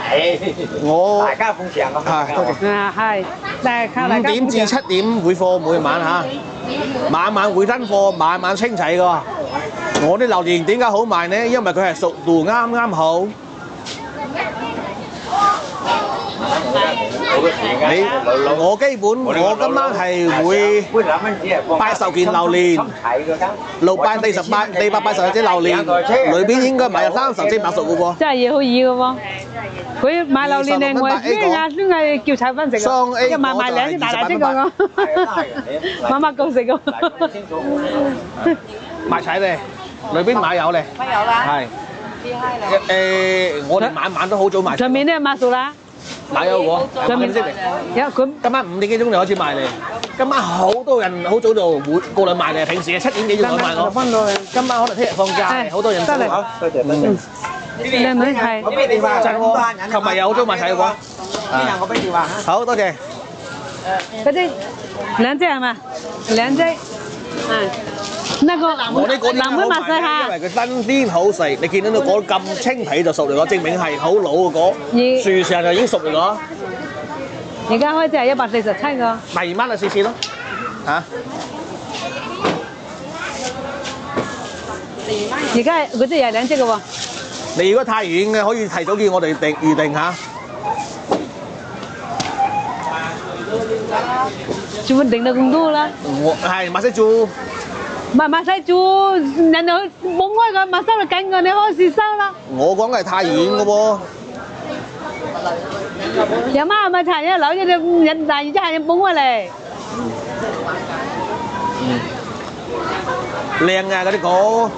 係。我大家奉上咁。係多謝。啊係，但係靠大5家。點至7點會貨每晚嚇，晚晚會登貨，晚晚清齊個。我啲榴蓮點解好賣呢？因為佢係熟度啱啱好。我基本我今晚係會80件榴蓮，688地880隻榴蓮，裏邊應該買有30隻白熟嘅喎。真係嘢好易嘅喎，佢買榴蓮嚟我邊個叫炒飯食啊？一買2隻大隻個，媽媽夠食個。買齊咧，裏邊買有咧。買有啦。係。我哋晚晚都好早買。上面咧買熟啦。買有喎，上面識嚟。有佢今晚5點幾鐘就開始賣嚟，今晚好多人好早就會過嚟賣嚟，平時係7點幾鐘開賣我。今晚可能聽日放假，好多人到。好，多謝多謝。靚女係。我俾電話真喎，琴日有好早買齊喎。今日我俾電話嚇。好多謝。嗰啲2隻係嘛？2隻，係。那個我呢個藍莓麻細蝦，因為佢新鮮好食，你見到個果咁清皮就熟嚟講，證明係好老嘅果，樹上就已經熟嚟講。而家開始係147個。咪2蚊就試試咯，嚇。而家嗰啲又係2隻嘅喎。你如果太遠嘅，可以提早叫我哋預定嚇。做乜定到咁多啦？我係馬西做。唔係馬西做，人哋冇開個馬西就緊過你開始收啦。我講嘅係太遠嘅喎。有媽咪查一樓一隻人大，而家係冇開嚟。靚啊嗰啲果。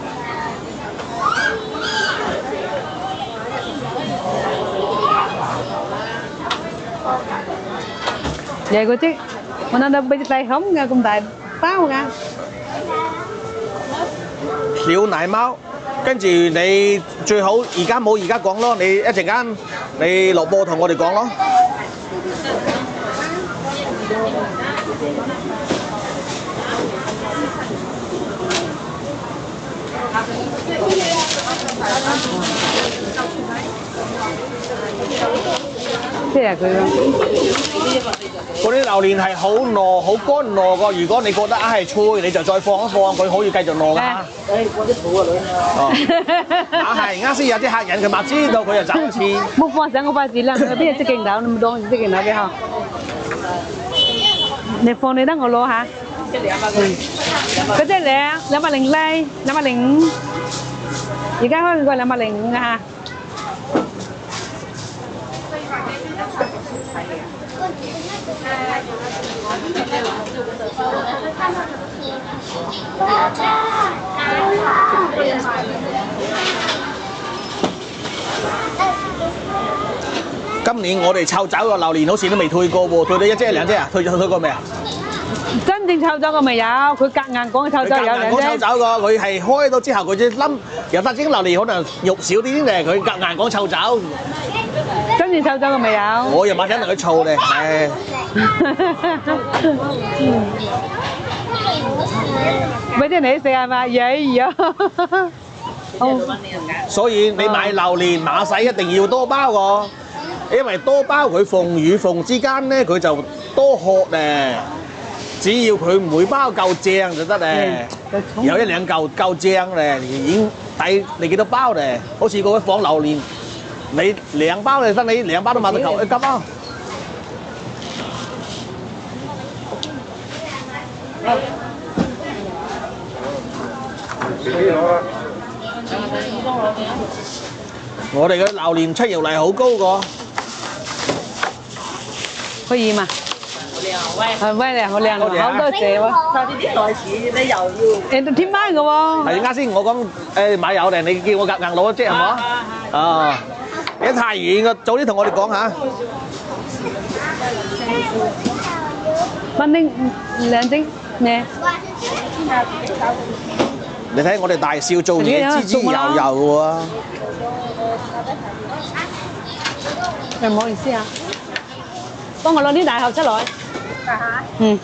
Vậy cô chứ, mà nó bị tay không nghe cùng tay bao nghe. 小奶貓，跟住你最好而家冇而家講咯，你一陣間你落播同我哋講咯。即係佢咯。嗰啲榴蓮係好糯、好乾糯個。如果你覺得係脆，你就再放一放，佢可以繼續糯㗎。哦，係啱先有啲客人佢咪知道佢就走一次。冇放上個筷子啦，邊隻鏡頭咁多，隻鏡頭幾好。你放你得我攞下。嗰隻靚204、205，而家開個205啊！今年我哋湊走個榴蓮好似都未退過喎，退到1隻2隻啊？退過未啊？真正湊走個未有，佢夾硬講湊走有2隻。講湊走個，佢係開到之後佢只冧由得整榴蓮可能肉少啲啲咧，佢夾硬講湊走。真正湊走個未有。我又買緊同佢嘈咧，唉。俾啲你食係咪？嘢啊！所以你買榴蓮馬洗一定要多包個，因為多包佢縫與縫之間咧，佢就多殼咧。只要佢每包夠正就得咧，有1、2嚿夠正咧，已經抵你幾多包咧？好似嗰個放榴蓮，你2包你得你2包都買得夠一急啊！我哋嘅榴蓮出油量好高個，可以嘛？係威咧，好靚啊！好多謝喎。快啲啲袋錢，你又要。誒，添翻嘅喎。係啱先我講買油定你叫我夾硬攞啫係嘛？啊！你太遠嘅，早啲同我哋講下。蚊丁兩丁咩？你睇我哋大少做嘢滋滋油油喎。唔好意思啊，幫我攞啲大盒出來。嗯。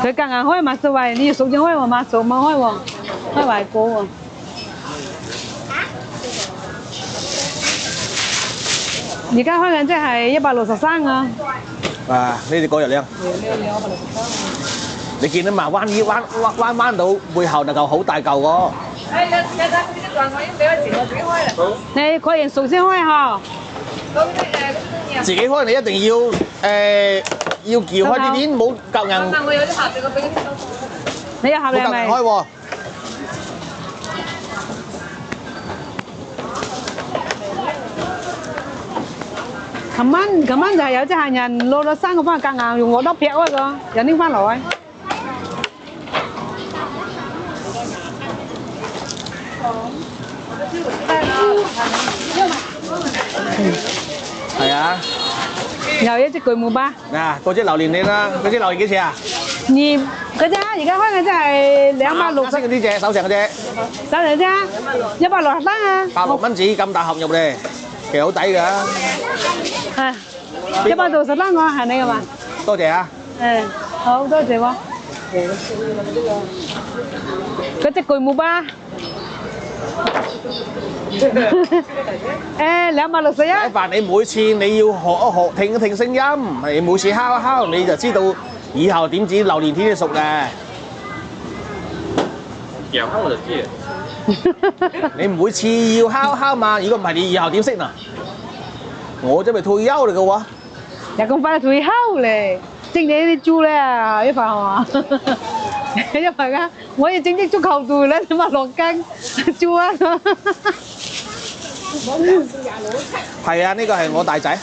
佢夾硬開嘛所謂，你要熟先開喎嘛，熟冇開喎，開壞個喎。而家開緊即係163啊！啊，呢啲果又靚。你見到嘛？彎到背後就嚿好大嚿喎。你確認熟先開嗬。自己開你一定要撬開啲點，唔好夾硬。你有盒你係咪？開喎。琴晚就係有隻客人攞咗3個翻去夾硬，用我刀劈開個，又拎翻來。係啊。又一隻巨無霸。嗱，嗰隻榴蓮你啦，嗰隻榴蓮幾錢啊？2嗰隻而家開嘅真係260。嗰啲隻手上嗰隻。手上啫，160單啊。86蚊紙咁大盒肉咧，其實好抵㗎。係160單我係你嘅嘛？多謝啊。誒，好多謝喎。嗰隻巨無霸。261。凡你每次你要學一學聽一聽聲音，你每次敲一敲你就知道以後點止榴蓮天熟嘅。咬開我就知。你每次要敲一敲嘛，如果唔係你以後點識啊？我準備退休嚟嘅喎。又咁快退休咧？整你啲豬咧，一塊係嘛？一塊啊！我要整啲足球隊咧，點啊落筋豬啊！係啊，呢個係我大仔。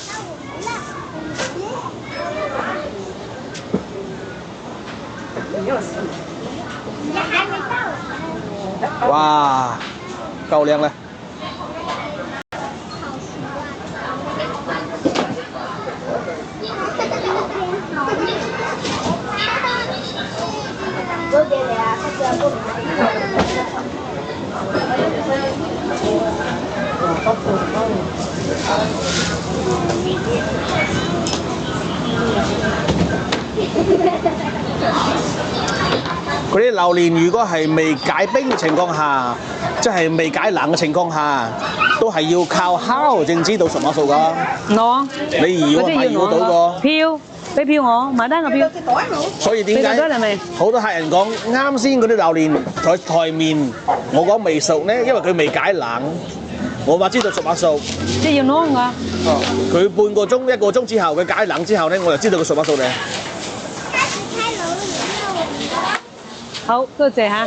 哇，夠靚咧！嗰啲榴蓮如果係未解冰嘅情況下，即係未解冷嘅情況下，都係要靠烤正知道熟唔熟㗎。攞，你如果買要到個票，俾票我買單個票。所以點解好多客人講啱先嗰啲榴蓮在台面，我講未熟呢？因為佢未解冷，我話知道熟唔熟。即係要攞㗎。佢半個鐘、1個鐘之後，佢解冷之後呢，我就知道佢熟唔熟咧。好，多謝嚇。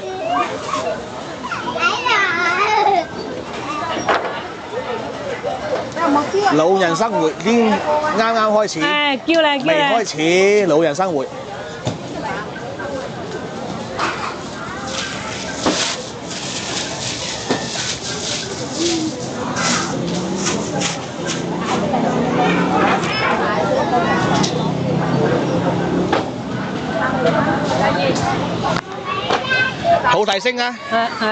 老人生活先啱啱開始，叫嚟未開始老人生活。好大聲啊！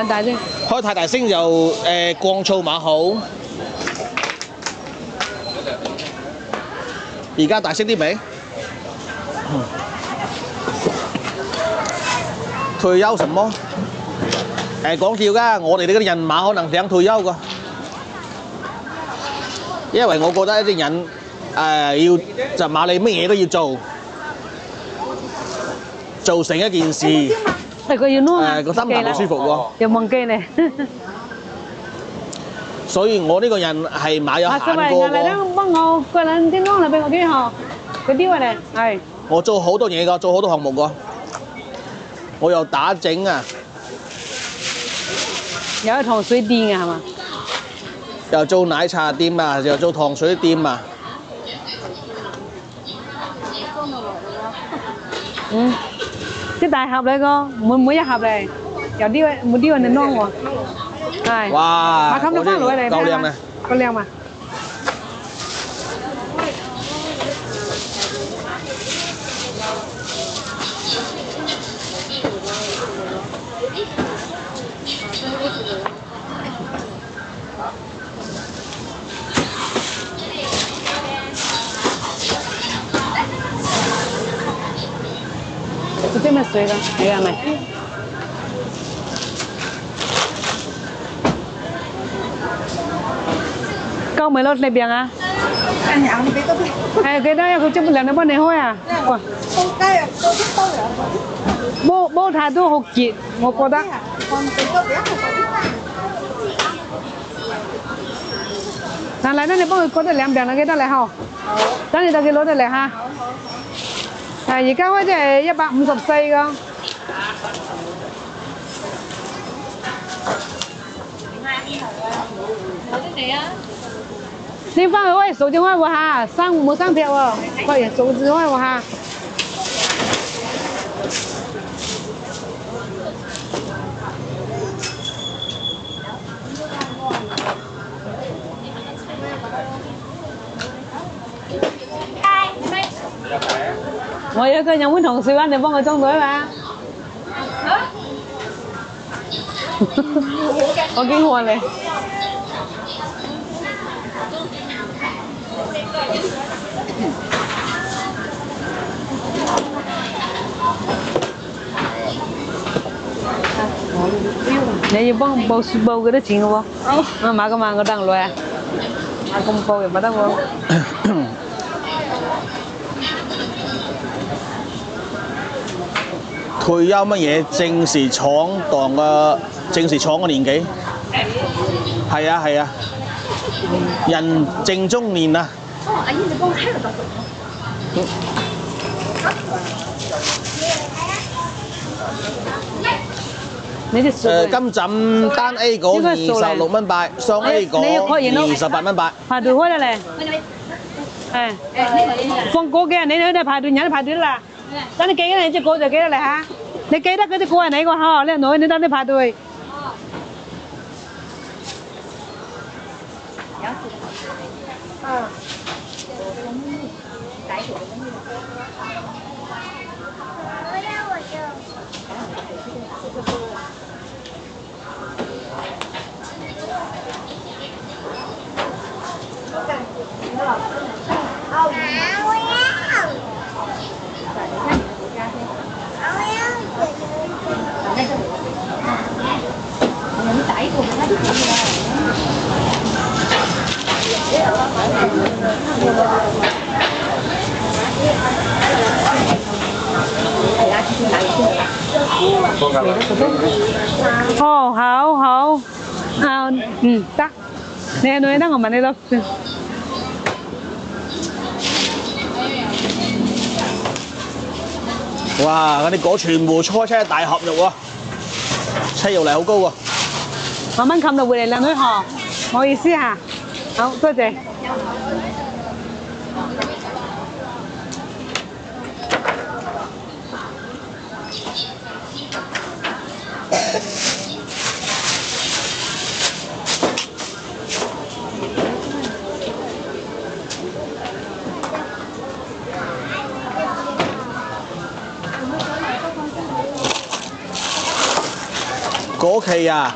大聲。開太大聲就降噪馬好。而家大聲啲未？退休什麼？講笑㗎，我哋呢啲人馬可能想退休㗎，因為我覺得一啲人要就馬你乜嘢都要做成一件事。佢要攞啊！個心情好舒服喎。又忘記咧。所以我呢個人係馬有限過喎。嚟啦，幫我個人啲攞嚟俾我啲嗬，嗰啲話咧係。我做好多嘢㗎，做好多項目㗎。我又打整啊，有糖水店嘅係嘛？又做奶茶店啊，又做糖水店啊。啲大盒嚟個，每一盒嚟，有啲每啲人啷喎，係。哇！買咁多翻嚟嚟，夠靚咧，夠靚嘛？嗰啲咩水㗎？係啊咪？夠未咯？呢邊啊？係幾多呀？佢即係兩幫你開啊？煲太多好結，我覺得。嗱嚟啦，你幫佢覺得兩邊啦，幾多嚟嗬？等你到佢攞得嚟嚇。而家開始係154個。你翻去可以數字開喎嚇，冇生票喎，可以數字開喎嚇。我有個日本同事揾你幫我裝隊嘛。我經過你。你要幫報幾多錢嘅喎？買個萬個燈來啊！買咁報又唔得喎。退休乜嘢？正是闖嘅年紀。係啊係啊，人正中年啊。阿姨，你幫我開個燈。金枕單 A 嗰26蚊8，雙 A 嗰28蚊8。排隊開啦咧。係。放歌嘅，你哋排隊人排隊啦。等你記得你隻歌就記得嚟嚇。你記得嗰隻歌係你個嚇，你女你等你排隊。哦，好好，得，你係女得我問你咯。哇！嗰啲果全部初出大盒肉喎，車肉嚟好高喎。慢慢冚到回嚟靚女嗬，唔好意思嚇，好多謝。嗰期啊，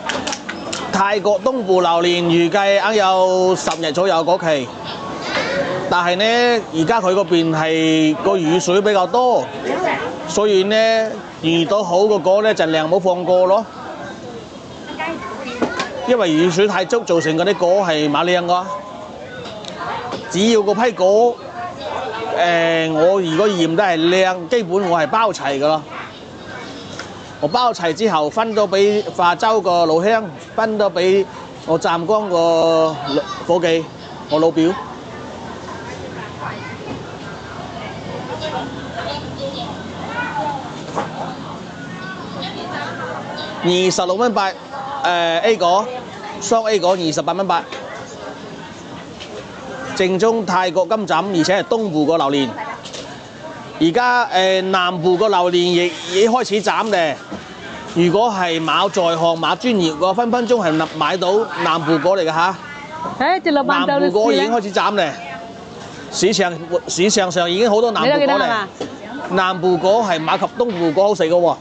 泰國東部榴蓮預計啱有10日左右嗰期，但係呢，而家佢嗰邊係個雨水比較多，所以呢遇到好嘅果呢，盡量唔好放過咯。因為雨水太足，造成嗰啲果係冇靚㗎。只要嗰批果，我如果驗得係靚，基本我係包齊㗎咯。我包齊之後分咗俾化州個老鄉，分咗俾我湛江個伙計，我老表。26蚊8，A 果，雙 A 果28蚊8，正宗泰國金枕，而且係東湖個榴蓮。而家南部個榴蓮亦開始斬咧。如果係馬在行馬專業嘅，分分鐘係買到南部果嚟嘅嚇。誒，隻老闆南部果已經開始斬咧，市場上已經好多南部果咧。南部果係馬及東部果好食嘅喎。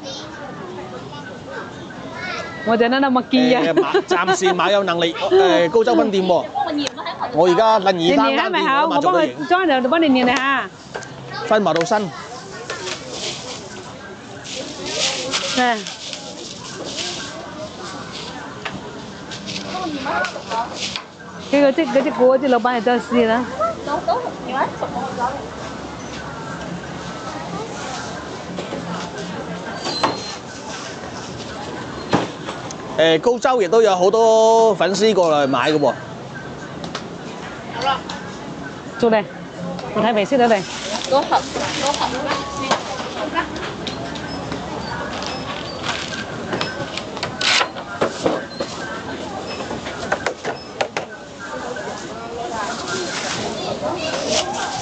我就喺度麥記啊。暫時馬有能力高州分店喎。我而家lần二攤單店我馬做得型。裝就幫你練下。分埋到身。係。嗰隻果，隻老闆係真係試啦。高州亦都有好多粉絲過嚟買嘅喎。做嚟，我睇未識到你。嗰盒。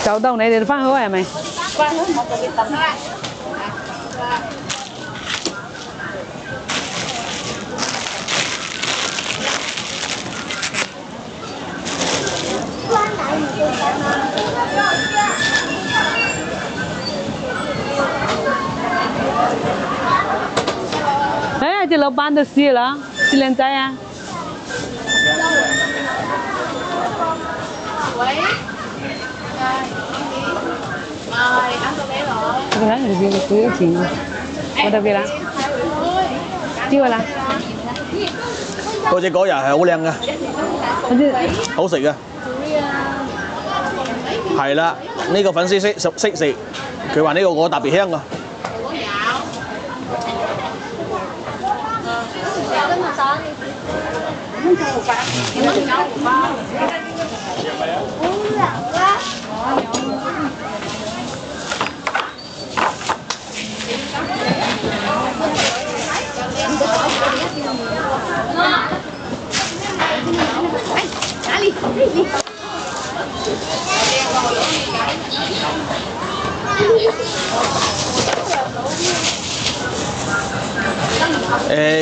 就到你哋翻好係咪？翻好我就要等啦。誒，隻老闆都試啦，試靚仔啊！喂，這個男人給多少錢啊？我得俾啦，幾個啦？嗰隻果又係好靚嘅，好食嘅。係啦，呢個粉絲識食，佢話呢個果特別香㗎。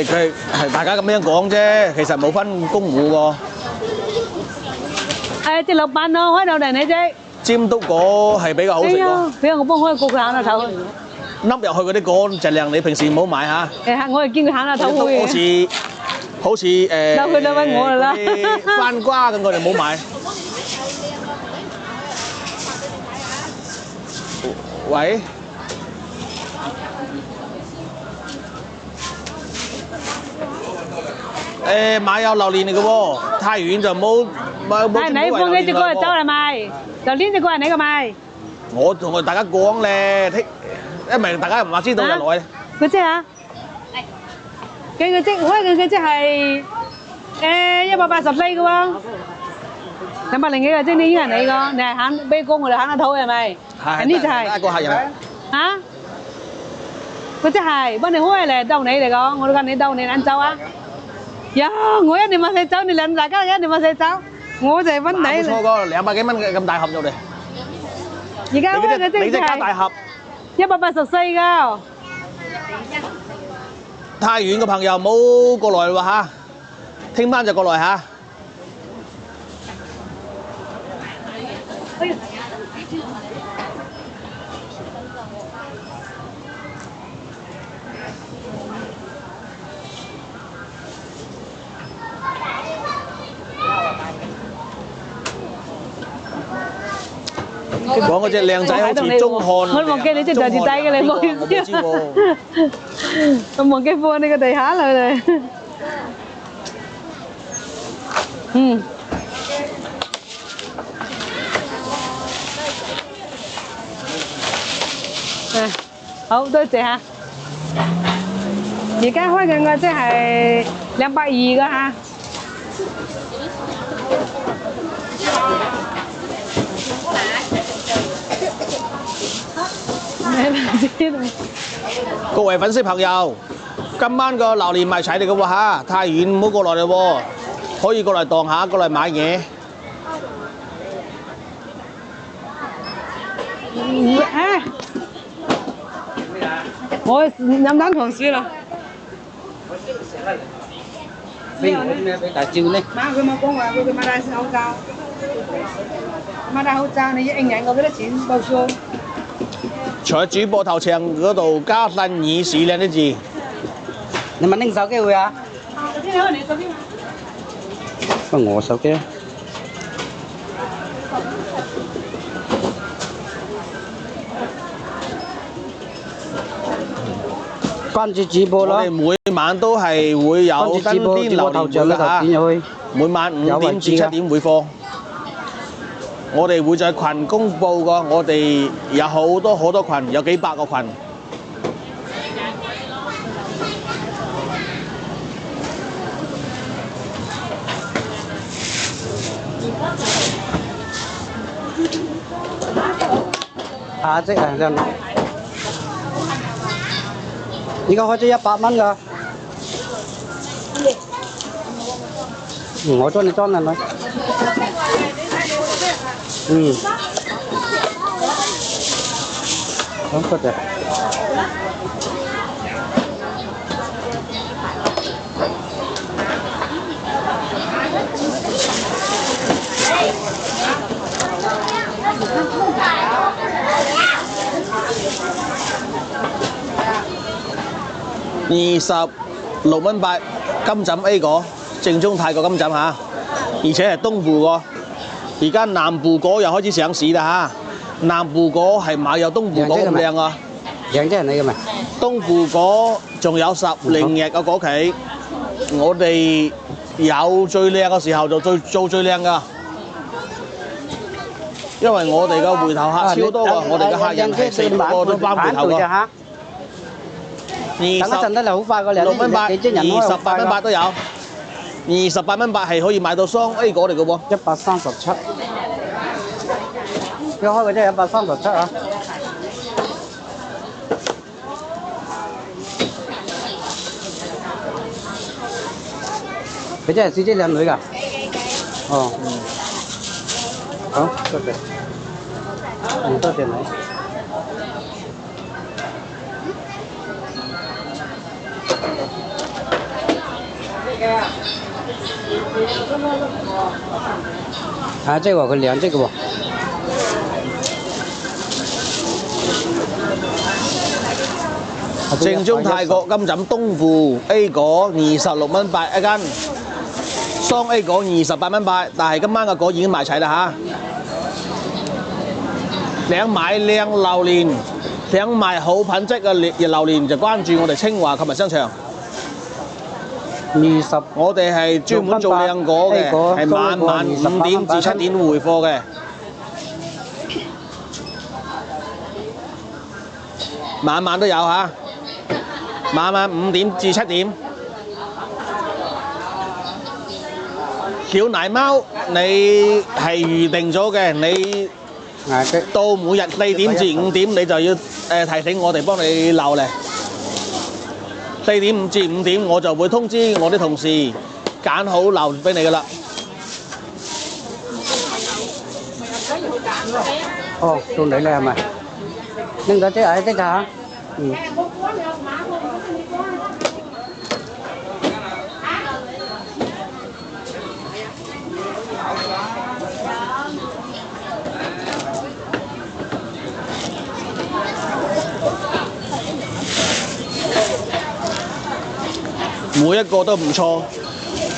佢係大家咁樣講啫，其實冇分公戶㗎。隻老闆咯，開到嚟你啫。尖篤果係比較好食咯。俾我幫開個佢行下頭。凹入去嗰啲果就靚，你平時唔好買嚇。我係見佢行下頭會。好似嬲佢都揾我啦。番瓜咁，我哋唔好買。喂。買有榴蓮嚟嘅喎，太遠就冇。係你放幾隻過嚟走係咪？榴蓮隻過嚟你嘅咪？我同大家講咧，因為大家唔話知道日來。嗰隻啊？佢隻，佢隻係180四嘅喎，200幾嘅啫，呢啲係你個，你係肯俾過我哋肯得到係咪？係呢就係。一個客人。嚇？嗰隻係幫你開嚟兜你嚟講，我都跟你兜你撚走啊！呀！我一年買四走，你兩大家一年買四走，我就係揾你。冇錯個200幾蚊咁大盒入嚟。而家開嘅你隻加大盒。184㗎。太遠嘅朋友冇過來喎嚇，聽晚就過來嚇。講嗰隻靚仔好似中漢，我忘記你隻就係跌低嘅，你冇意思。我忘記放你個地下啦你。嗯。好多謝嚇。而家開緊嘅即係220嘅嚇。各位粉絲朋友，今晚個榴蓮賣齊嚟嘅喎嚇，太遠唔好過來嘞喎，可以過嚟當下，過嚟買嘢。我飲單糖水啦。俾大招呢？媽佢冇講話，佢買戴口罩，買戴口罩，你一人個幾多錢報數？除咗主播頭像嗰度加新耳屎兩啲字。你咪拎手機會啊？不過我手機。關注主播啦！我哋每晚都係會有新天榴蓮會㗎嚇，每晚5點至7點會放。我哋會在群公佈個，我哋有好多群，有幾百個群。下隻啊真。而家開咗100蚊㗎。我裝你裝係咪？好多謝。26蚊8金枕 A 果，正宗泰國金枕嚇，而且係東部個。而家南部果又開始上市啦嚇，南部果係冇有東部果咁靚啊！贏啫係你嘅咪？東部果仲有10零日嘅果期，我哋有最靚嘅時候就做最靚噶，因為我哋嘅回頭客超多㗎，我哋嘅客人係4個都翻回頭㗎。等一陣得嚟好快過嚟6蚊8、28蚊8都有。28蚊8係可以買到雙 A 果嚟嘅喎，137。一開嘅啫，137啊！佢真係小姐靚女㗎。哦。好，多謝。多謝你。啊，這個佢兩隻嘅喎。正宗泰國金枕東部 A 果26蚊8一斤，雙 A 果28蚊8，但係今晚嘅果已經賣齊啦嚇。想買靚榴蓮，想買好品質嘅榴蓮就關注我哋清華購物商場。我哋係專門做靚果嘅，係晚5點至7點回貨嘅。晚都有嚇，晚5點至7點。小奶貓，你係預定咗嘅，你到每日4點至5點，你就要提醒我哋幫你留咧。4點5至5點，我就會通知我啲同事揀好留俾你噶啦。哦，到你啦係咪？拎咗隻矮啲嚇。每一個都唔錯，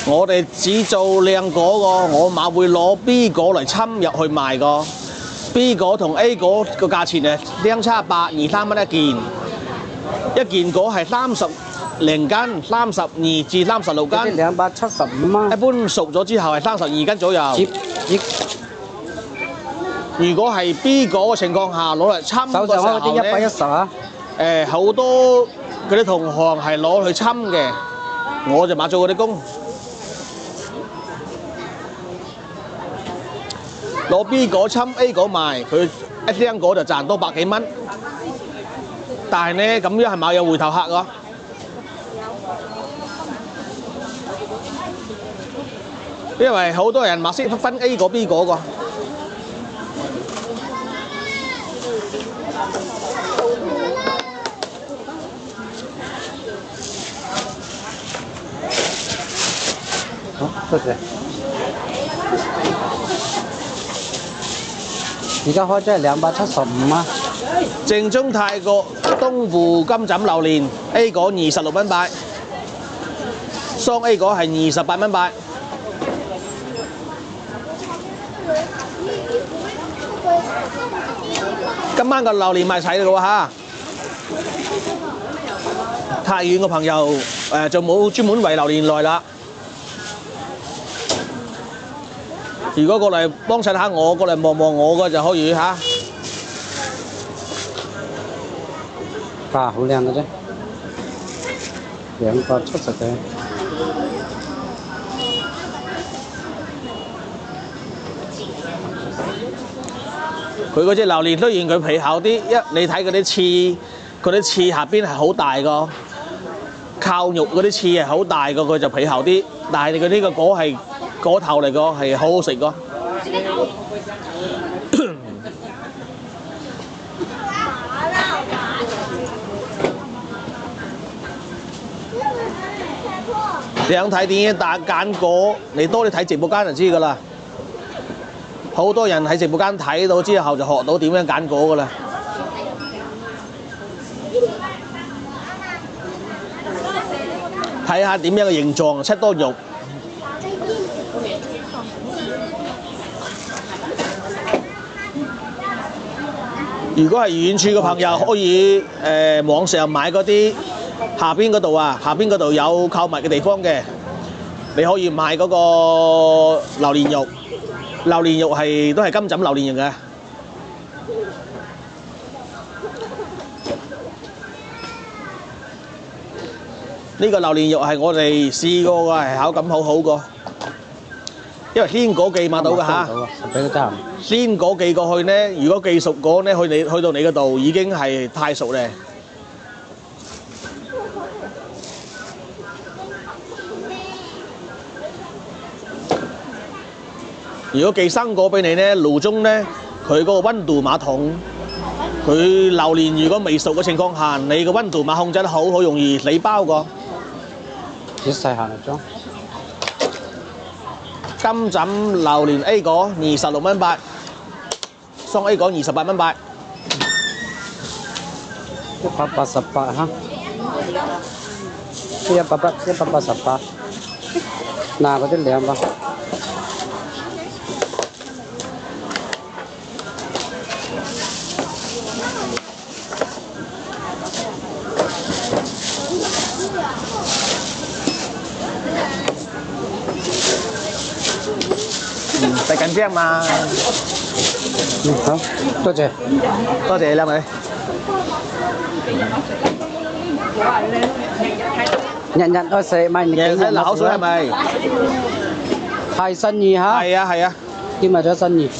我哋只做靚果個，我馬會攞 B 果嚟侵入去賣個。B 果同 A 果個價錢係相差123蚊一件，一件果係30零斤，32至36斤，275蚊。一般熟咗之後係32斤左右。如果係 B 果嘅情況下攞嚟侵嘅時候咧，110啊。好多嗰啲同行係攞去侵嘅。我就馬做嗰啲工，攞 B 果侵 A 果賣，佢一箱果就賺多100幾蚊。但係呢，咁樣係冇有回頭客㗎，因為好多人唔識分 A 果 B 果㗎。多謝。而家開張係275啊！正宗泰國東湖金枕榴蓮 A 果26蚊8，雙 A 果係28蚊8。今晚個榴蓮賣齊啦喎嚇！太遠嘅朋友就冇專門為榴蓮來啦。如果過嚟幫襯下我，過嚟望望我嘅就可以嚇。花好靚嘅啫，270嘅。佢嗰隻榴蓮雖然佢皮厚啲，你睇嗰啲刺下邊係好大個，靠肉嗰啲刺係好大個，佢就皮厚啲。但係佢呢個果係果頭嚟講係好好食個。你想睇電影打揀果，你多啲睇直播間就知㗎啦。好多人喺直播間睇到之後就學到點樣揀果㗎啦。睇下點樣嘅形狀，出多肉。如果係遠處嘅朋友，可以網上買嗰啲下邊嗰度啊，下邊嗰度有購物嘅地方嘅，你可以買嗰個榴蓮肉。榴蓮肉都係金枕榴蓮肉嘅。呢個榴蓮肉係我哋試過嘅，係口感好好個。因為鮮果寄買到㗎嚇，鮮果寄過去呢，如果寄熟果呢，去到你嗰度已經係太熟咧。如果寄生果俾你呢，爐中呢，佢嗰個溫度碼桶，佢榴蓮如果未熟嘅情況下，你個溫度碼控制得好，好容易你包個。幾細下嚟裝？金枕榴蓮 A 果26蚊8，雙 A 果28蚊8。188嚇，188，嗱嗰啲200。食緊張嘛？好，多謝，多謝靚女。日都食，咪你日睇流口水係咪？係新意嚇。係啊係啊。兼埋咗新意，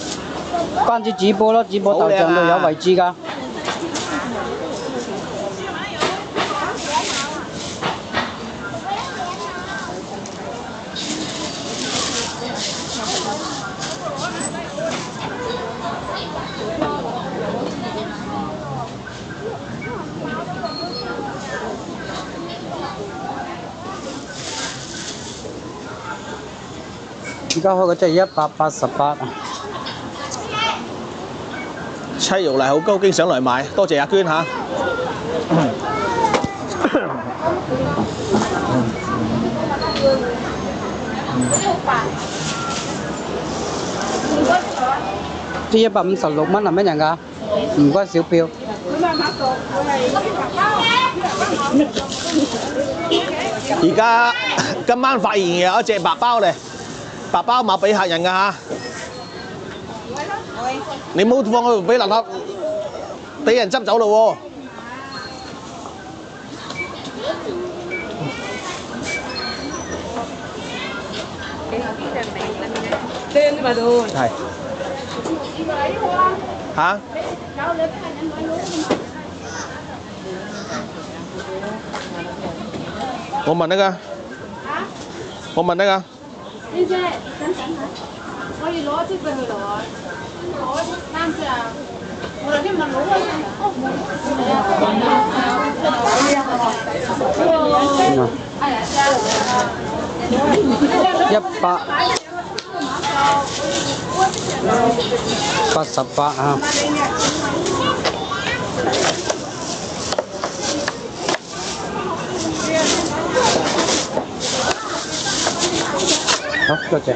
關注主播咯，主播頭像度有位置㗎。而家開嘅真係188啊！妻肉嚟好高，經常嚟買，多謝阿娟嚇。啲156蚊係乜人㗎？唔該小票。而家今晚發現有一隻白包咧，白包買俾客人㗎嚇。你唔好放喺度俾垃圾，俾人執走咯喎！係嚇？我問得㗎，我問得㗎。姐姐，等等下，我要攞啲俾佢攞，攞啱先啊！我哋啲問攞啊！哎呀， 188啊。好，多謝。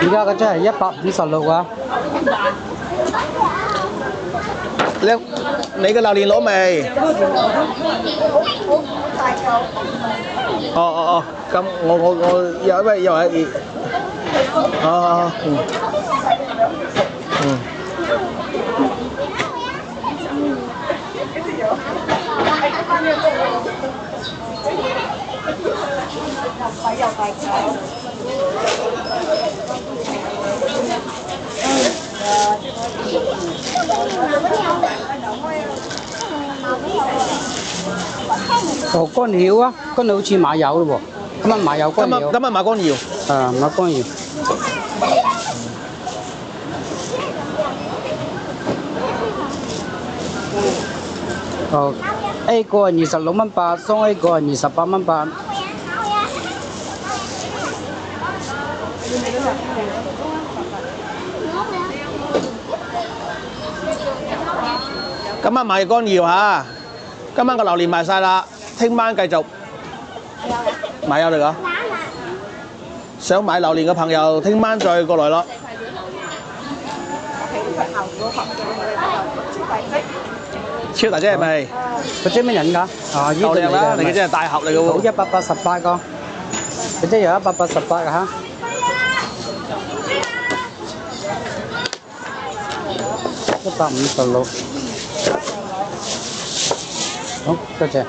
而家嘅真係156啊！你嘅榴蓮攞未？哦，咁我有咩又係哦，乾曉啊，乾曉好似買有咯喎，今日買有乾曉。今日買乾瑤。啊，買乾瑤。哦 ，A 個係26蚊8，雙 A 個係28蚊8。今晚買乾瑤嚇，今晚個榴蓮賣晒啦，聽晚繼續買有嚟㗎。想買榴蓮嘅朋友，聽晚再過來咯。超大隻係咪？嗰隻咩人㗎？啊，呢度嚟㗎，你嘅真係大盒嚟嘅喎。好188個，嗰隻有188㗎嚇。156。好，多謝。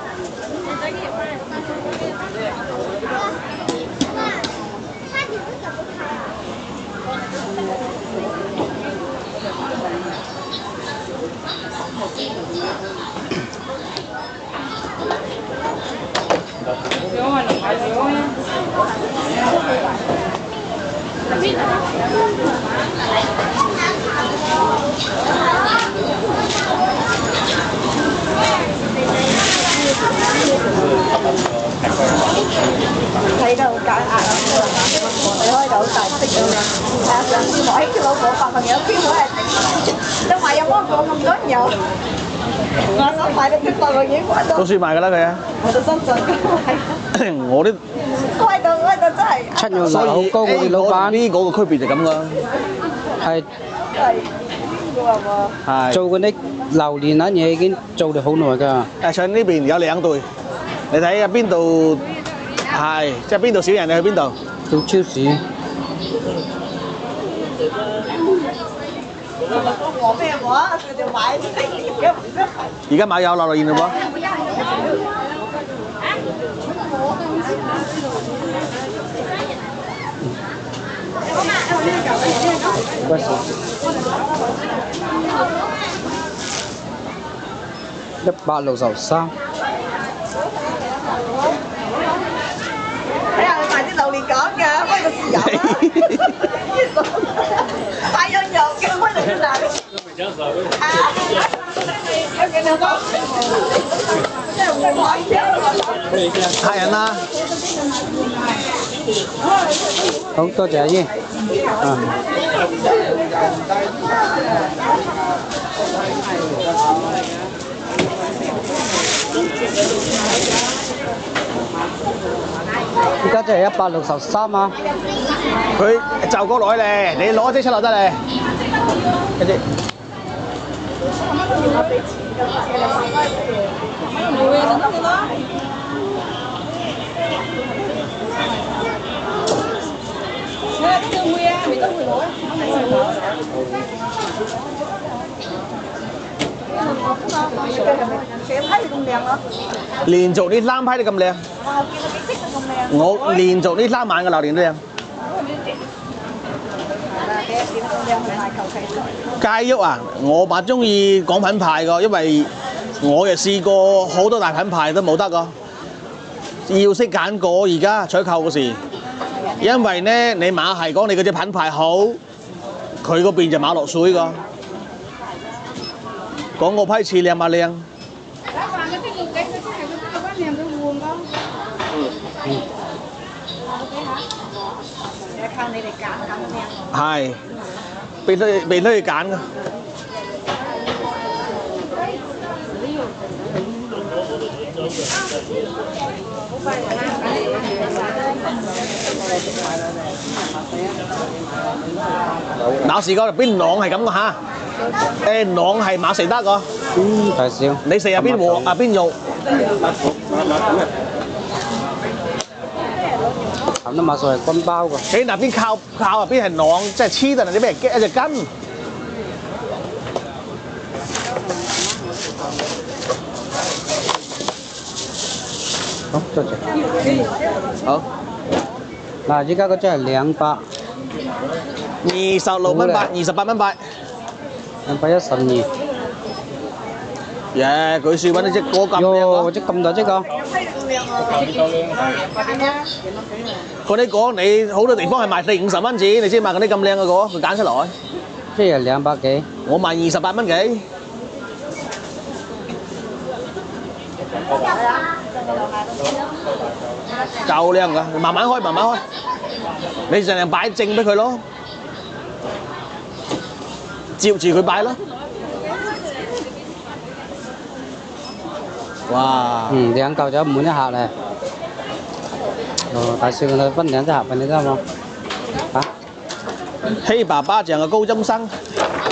睇到解壓啊！你開到大色咁樣，上次我喺佢老婆發朋友圈，我係都話有芒果咁多油，我想買啲發朋友圈都算賣㗎啦佢啊！我到深圳咁我啲開到真係出肉率好高，我哋老闆。呢嗰個區別就咁㗎。係係做嗰啲榴蓮啊嘢已經做咗好耐㗎。上呢邊有2隊，你睇下邊度係即係邊度少人，你去邊度？到超市。和咩話？佢哋買而家買有榴蓮嘞喎。163。睇下你賣啲榴蓮講㗎，開個豉油啦，太有油嘅開榴蓮。客人啦。好多謝阿姨。啊。而家真係163啊！佢就過來咧，你攞隻出嚟得咧。一隻。連續呢3批都咁靚。我連續呢3晚嘅榴蓮都靚。街喐啊！我蠻中意講品牌㗎，因為我又試過好多大品牌都冇得㗎。要識揀果而家採購嗰時，因為呢你馬係講你嗰隻品牌好，佢嗰邊就馬落水㗎。講個批次靚嘛靚。靠你哋揀咁樣。係，俾得你揀㗎。鬧試過邊囊係咁嘅嚇，囊係馬食得個，大少。你食入邊鑊啊邊肉？咁都馬數係軍包㗎。喺那邊靠入邊係囊，即係黐定係啲咩一隻根。好，多謝。好。嗱，依家嗰隻係200。26蚊八，28蚊八。212。耶！佢試揾呢隻果咁靚喎，隻咁大隻個。嗰啲果你好多地方係賣40-50蚊紙，你知賣嗰啲咁靚嘅果，佢揀出來。即係200幾。我賣28蚊幾。夠靚㗎，慢慢開，慢慢開。你盡量擺正俾佢咯，照住佢擺咯。哇2嚿就滿一盒咧。哦，大少佢分2隻盒俾你得冇？嚇？希爸爸就係高中生，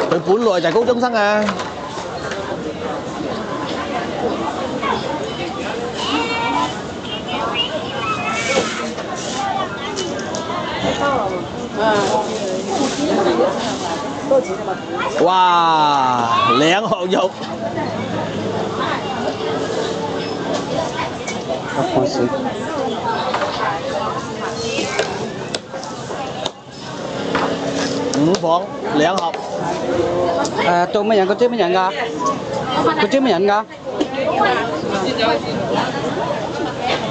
佢本來就係高中生啊。哇，2殼肉。5房2盒。做乜人？佢追乜人㗎？佢追乜人㗎？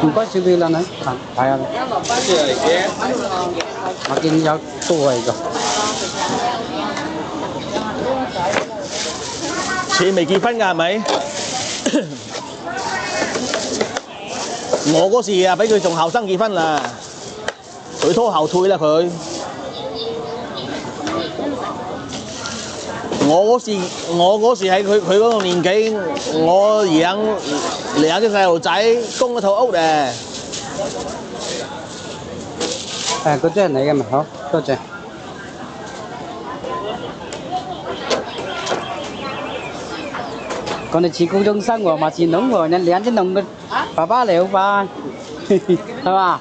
唔該少啲啦，你睇下。我見有多嚟㗎。似未結婚㗎係咪？我嗰時啊，俾佢仲後生結婚啦，佢拖後腿啦佢。我嗰時喺佢嗰個年紀，我養隻細路仔，供一套屋咧。嗰隻係你嘅咪好，多謝。con này chỉ cũng trong xăng của mà chỉ nóng rồi nên lén trên nồng bà ba liệu ba係嘛？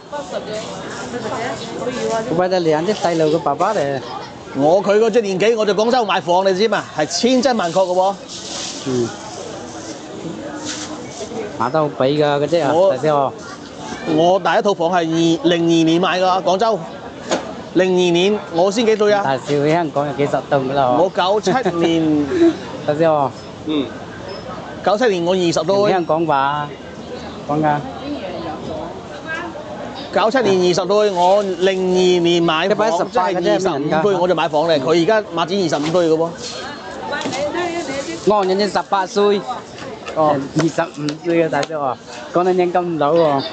喂，就兩隻細路嘅爸爸嚟。佢嗰隻年紀，我在廣州買房，你知嘛？係千真萬確嘅喎。嗯。買得好俾㗎嗰隻啊，大姐喎。我第一套房係02年買㗎，廣州。02年，我先幾歲啊？大少喺香港有幾十棟㗎啦。我97年。大姐喎。嗯。97年我20歲。香港話講㗎。97年20歲，我02年買房，即係25歲我就買房咧。佢而家馬展25歲嘅喎。我人哋18歲，哦25歲嘅大姐話，講得人咁老喎。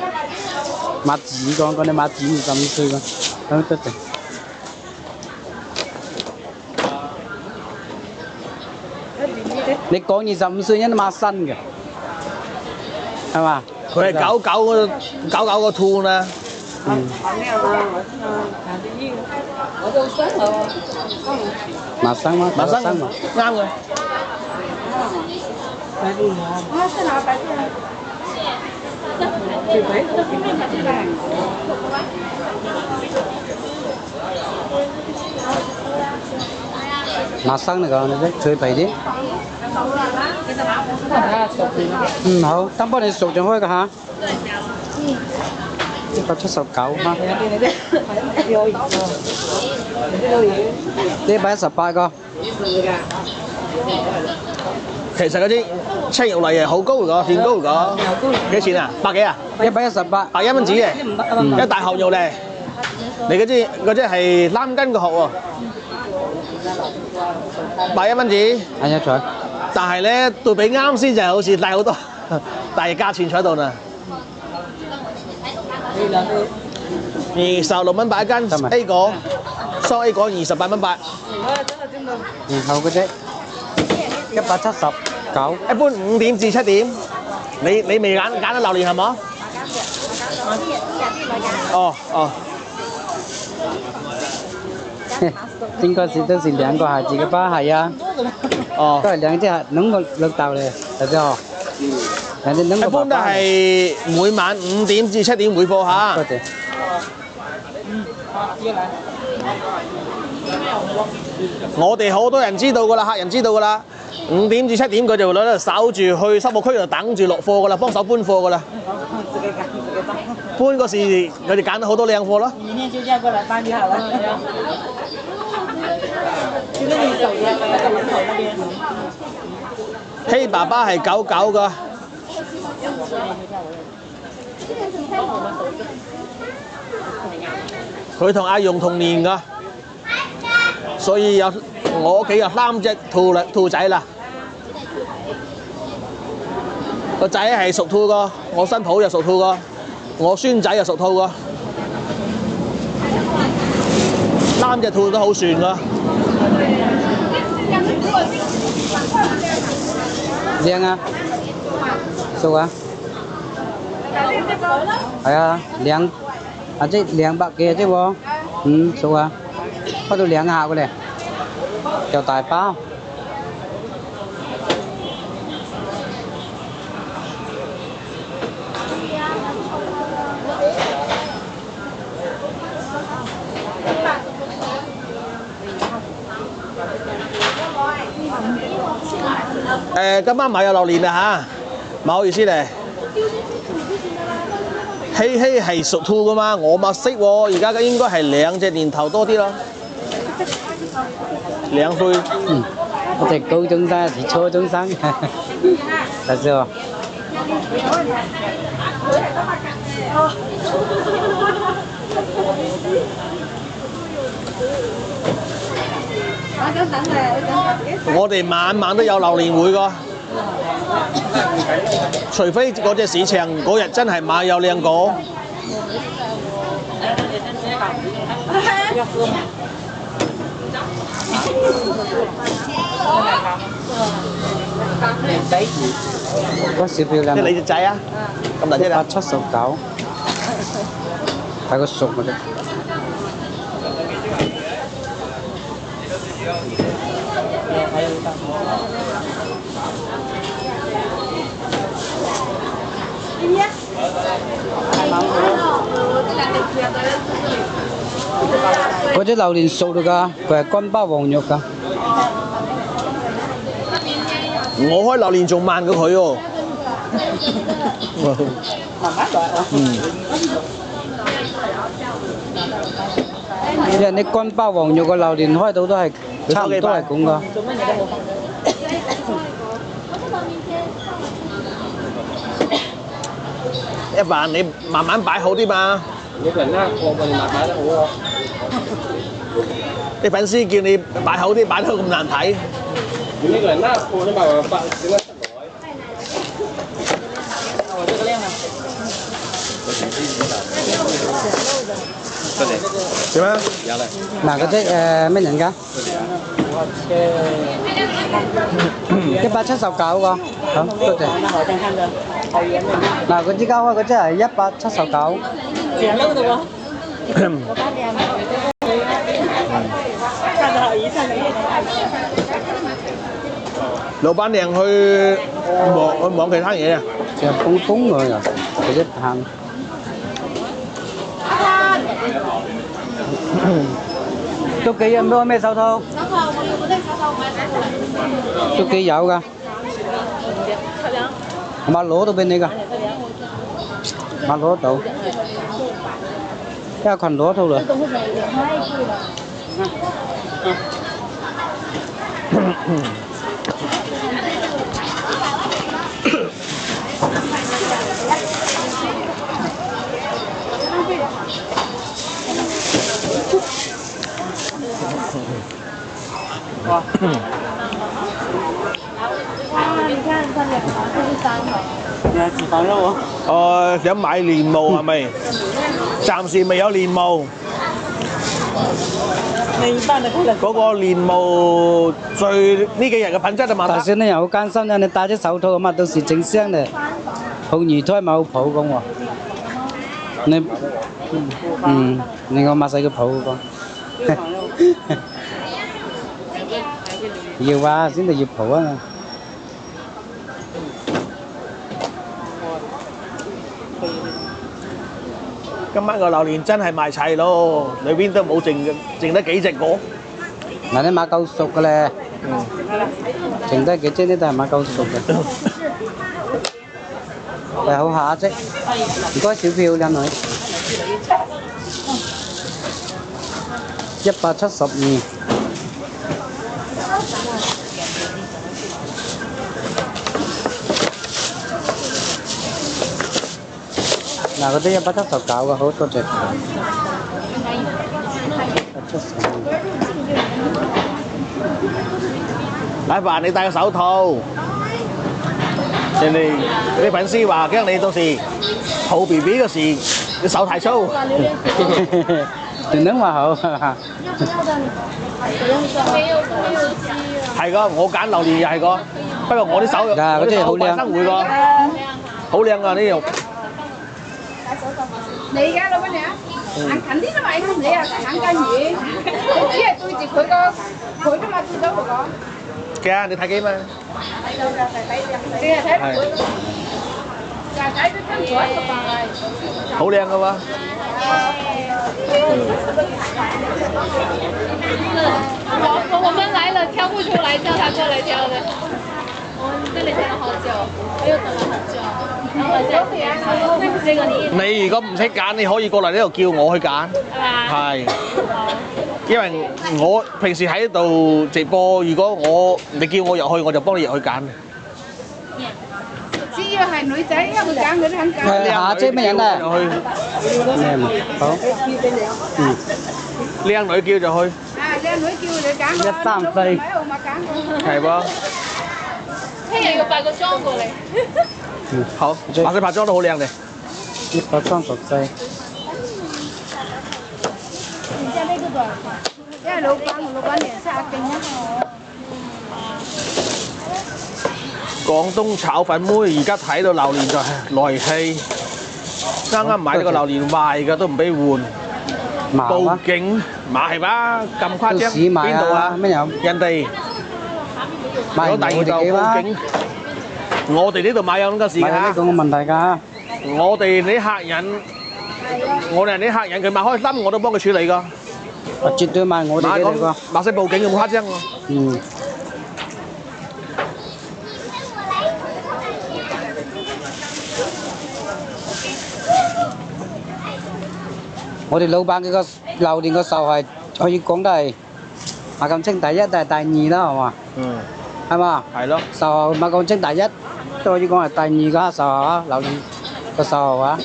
馬子講你馬展25歲㗎，咁得嘅。你講25歲人都馬新嘅，係嘛？佢係99個兔啦。嗯。馬生嗎？馬生嘛，啱嘅。馬生嚟講，你脆皮啲。嗯，好，等幫你熟就開㗎嚇。179哈。呢118個。其實嗰啲青肉泥係好高㗎，算高㗎。幾錢啊？100幾啊？118。1蚊紙嘅，一大殼肉咧。你嗰隻係3斤個殼喎。1蚊紙。係啊，財。但係咧對比啱先就好似大好多，但係價錢喺度啦。26蚊8一斤 A 果，雙 A 果28蚊8。然後嗰隻179，一般5點至7點。你未揀到榴蓮係冇？哦哦。應該是都是兩個孩子嘅吧？係啊。哦。都係兩隻兩個綠豆嚟，係咪哦？兩隻兩個。一般都係每晚5點至7點回貨嚇。多謝。我哋好多人知道㗎啦，客人知道㗎啦。5點至7點佢就喺度守住去收貨區度等住落貨㗎啦，幫手搬貨㗎啦。搬嗰時佢哋揀到好多靚貨咯。明天就叫過來搬就好了。就跟你走的那個門口那邊。希爸爸係99㗎。佢同阿容同年㗎，所以我屋企有3隻兔仔啦。個仔係屬兔㗎，我新抱又屬兔㗎，我孫仔又屬兔㗎。3隻兔都好順㗎。靚啊！熟啊！係啊，靚。啊，即200幾啫喎，熟啊，開到2下嘅咧，又大包。今晚買有榴蓮啊嚇，唔好意思咧。希希係屬兔㗎嘛，我咪識喎。而家應該係2隻年頭多啲咯，2歲。我係高中生，係初中生，大少。我哋晚晚都有榴蓮會㗎。除非嗰隻市場嗰日真係買有靚果。嗰小漂亮。即係你隻仔啊？咁大隻啊？179，睇個熟嘅啫。嗰隻榴蓮熟咗㗎，佢係乾包黃肉㗎。我開榴蓮仲慢過佢喎。慢慢來啊。因為你乾包黃肉個榴蓮開到都係差唔多係咁㗎。一萬你慢慢擺好啲嘛。一個人啦，我哋擺得好喎。啲粉絲叫你擺好啲，擺得咁難睇。你呢個人啦，貨都賣話點解我這個靚啊。點啊？有啦。嗱，嗰隻咩人㗎？179個，好多謝。嗱，嗰支膠開嗰隻係179。兩樓嘅喎。老闆娘去望其他嘢啊？就風來啊，嗰隻行。都幾有咩手套？手套，我要嗰啲手套，唔係手套。都幾有㗎。係咪攞到俾你㗎？咪攞到。一群攞套啦。哇！你看上面这是3盒。食飯咯喎。想買蓮霧係咪？暫時未有蓮霧。嗰個蓮霧最呢幾日嘅品質就麻麻。但是你又好艱辛啊！你戴隻手套咁啊，到時整聲咧，好易胎冇抱咁喎。你我抹晒個抱咁。要啊，先係要抱啊。今晚個榴蓮真係賣齊咯，裏邊都冇剩得幾隻果。嗱，你買夠熟嘅咧，剩低幾隻呢都係買夠熟嘅，係好下啫。唔該，小票靚女，172。嗱，嗰啲179嘅，好多謝。奶爸，你戴個手套，人哋啲粉絲話驚你到時抱 BB 嗰時，你手太粗。電燈話好。係個，我揀榴蓮又係個，不過我啲手嗰啲好靚，生會個，好靚啊啲肉。你而家老闆娘行近啲都買，你又行近遠，你只係對住佢都買對到佢個。嘅啊，你睇機嘛？睇到㗎，淨係睇佢。就係睇佢身材個範圍。好靚噶喎。我們來了，挑不出來，叫他過來挑的。我這裡等了好久，我又等了很久。你如果唔識揀，你可以過嚟呢度叫我去揀。係。因為我平時喺度直播，如果你叫我入去，我就幫你入去揀。只要係女仔，佢揀佢都肯揀。下姐咩人啊？好。靚女叫就去。靚女叫你揀個。134。係噃。聽日要化個妝過嚟。好，白色化妝都好靚嘅。134。因為老闆娘識阿勁啊。廣東炒粉妹而家睇到榴蓮就係來氣，啱啱買咗個榴蓮壞嘅都唔俾換，報警馬係嘛？咁誇張？邊度啊？咩有？人哋有第二度報警，我哋呢度買有咁嘅事㗎。呢個問題㗎。我哋啲客人，佢買開心我都幫佢處理㗎。絕對賣我哋呢個。馬上報警咁誇張喎。我哋老闆佢個榴蓮個售係可以講得係馬錦清第一，但係第二啦，係嘛？係嘛？係咯。售後馬錦清第一，都可以講係第二㗎售後啊，榴蓮個售後啊。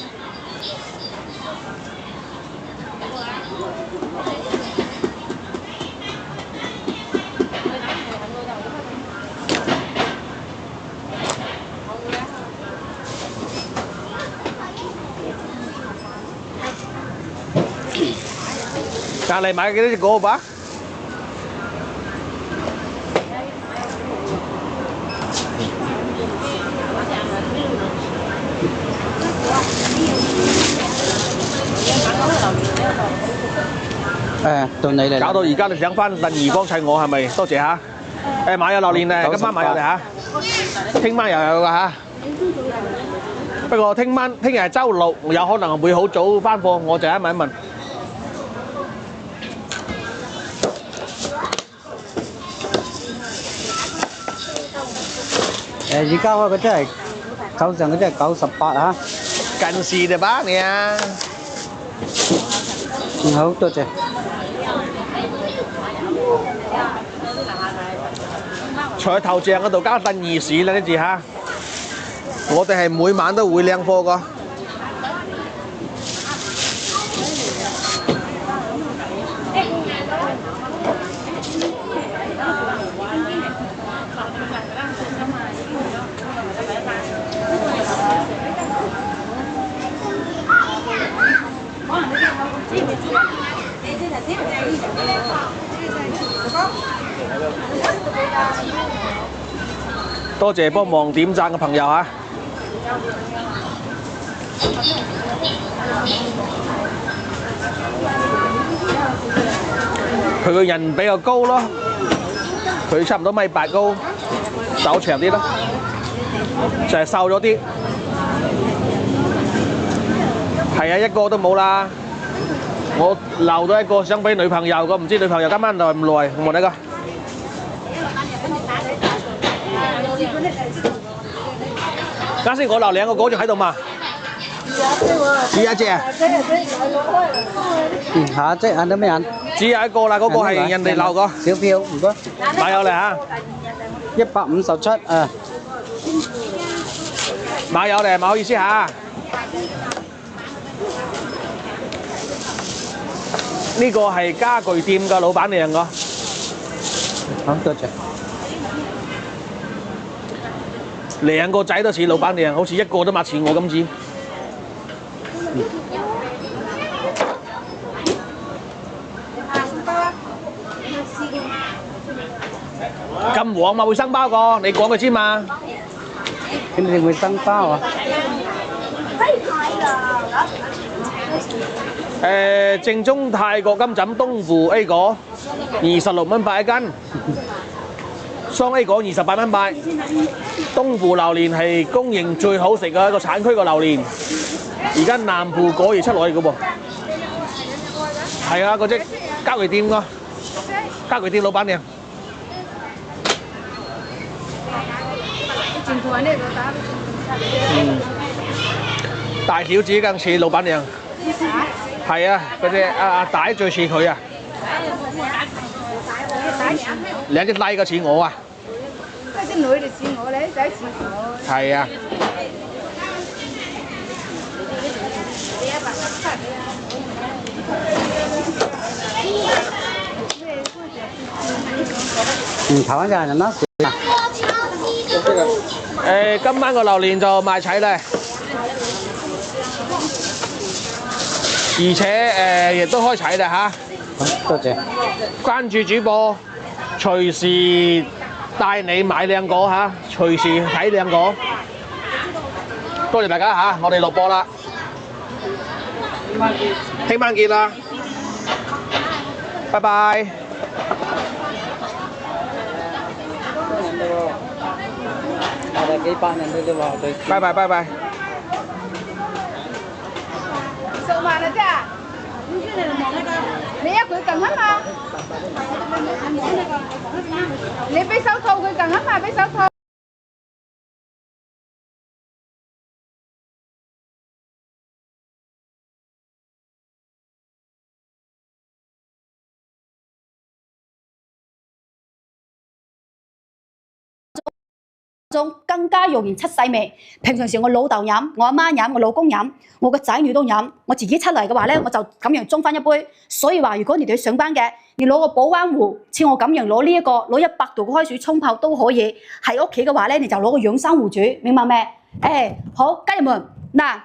隔離買幾多隻果吧？到你嚟。搞到而家你想翻鄧怡幫襯我係咪？多謝嚇。買咗榴蓮咧，今晚買咗嚟嚇。聽晚又有㗎嚇。不過聽日係週六，有可能會好早翻貨，我就一問一問。而家開嗰啲係手上嗰啲係98啊。近視啫吧你啊？好多謝。坐喺頭像嗰度加鄧怡市啦啲字嚇。我哋係每晚都會靚貨噶。多謝幫忙點讚嘅朋友嚇。佢個人比較高咯，佢差唔多1.8米高，手長啲咯，就係瘦咗啲。係啊，一個都冇啦。我留咗一個想俾女朋友個，唔知女朋友今晚來唔來？我問你個。啱先我留兩個果仲喺度嘛？只有一隻啊？下一隻眼都咩眼？只有一個啦，嗰個係人哋留個。小票唔該。買有嚟嚇。157啊。買有嚟，唔好意思嚇。呢個係家具店嘅老闆娘個。好，多謝。兩個仔都似老闆娘，好似一個都抹似我咁似。咁黃咪會生包個，你講佢知嘛？佢哋會生包啊？正宗泰國金枕東湖 A 果26蚊8一斤，雙 A 果28蚊8。東湖榴蓮係公認最好食嘅一個產區嘅榴蓮，而家南部果而出來嘅喎。係啊，嗰隻家具店個家具店老闆娘。大小子更似老闆娘。係啊，嗰隻阿大最似佢啊，兩隻拉個似我啊。嗰啲女就似我，你啲仔似我。係啊。台灣嘅人啦。今晚個榴蓮就賣齊啦。而且亦都開齊啦嚇。多謝。關注主播，隨時帶你買兩個嚇，隨時睇兩個。多謝大家嚇，我哋落播啦，聽晚見啦，拜拜。幾百人都話對。拜拜拜拜。數萬啊啫！你一佢撳啊嘛，你俾手套佢撳啊嘛，俾手套。更加容易出細味。平常時我老豆飲，我阿媽飲，我老公飲，我個仔女都飲。我自己出嚟嘅話咧，我就咁樣裝翻一杯。所以話，如果你哋去上班嘅，你攞個保溫壺，似我咁樣攞呢一個，攞100度嘅開水沖泡都可以。喺屋企嘅話咧，你就攞個養生壺煮，明白咩？好，家人們，嗱，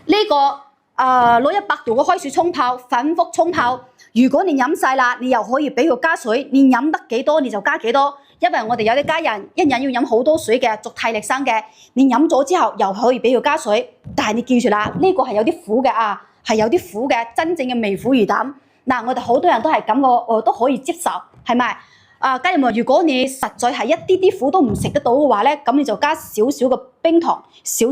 呢個攞100度嘅開水沖泡，反覆沖泡。如果你飲晒啦，你又可以俾佢加水，你飲得幾多你就加幾多。因為我哋有啲家人一人要飲好多水嘅，做體力生嘅，你飲咗之後又可以俾佢加水，但係你記住啦，呢個係有啲苦嘅啊，係有啲苦嘅，真正嘅微苦魚膽。嗱，我哋好多人都係咁個，都可以接受，係咪？家人們，如果你實在係一啲啲苦都唔食得到嘅話咧，咁你就加少少嘅冰糖，少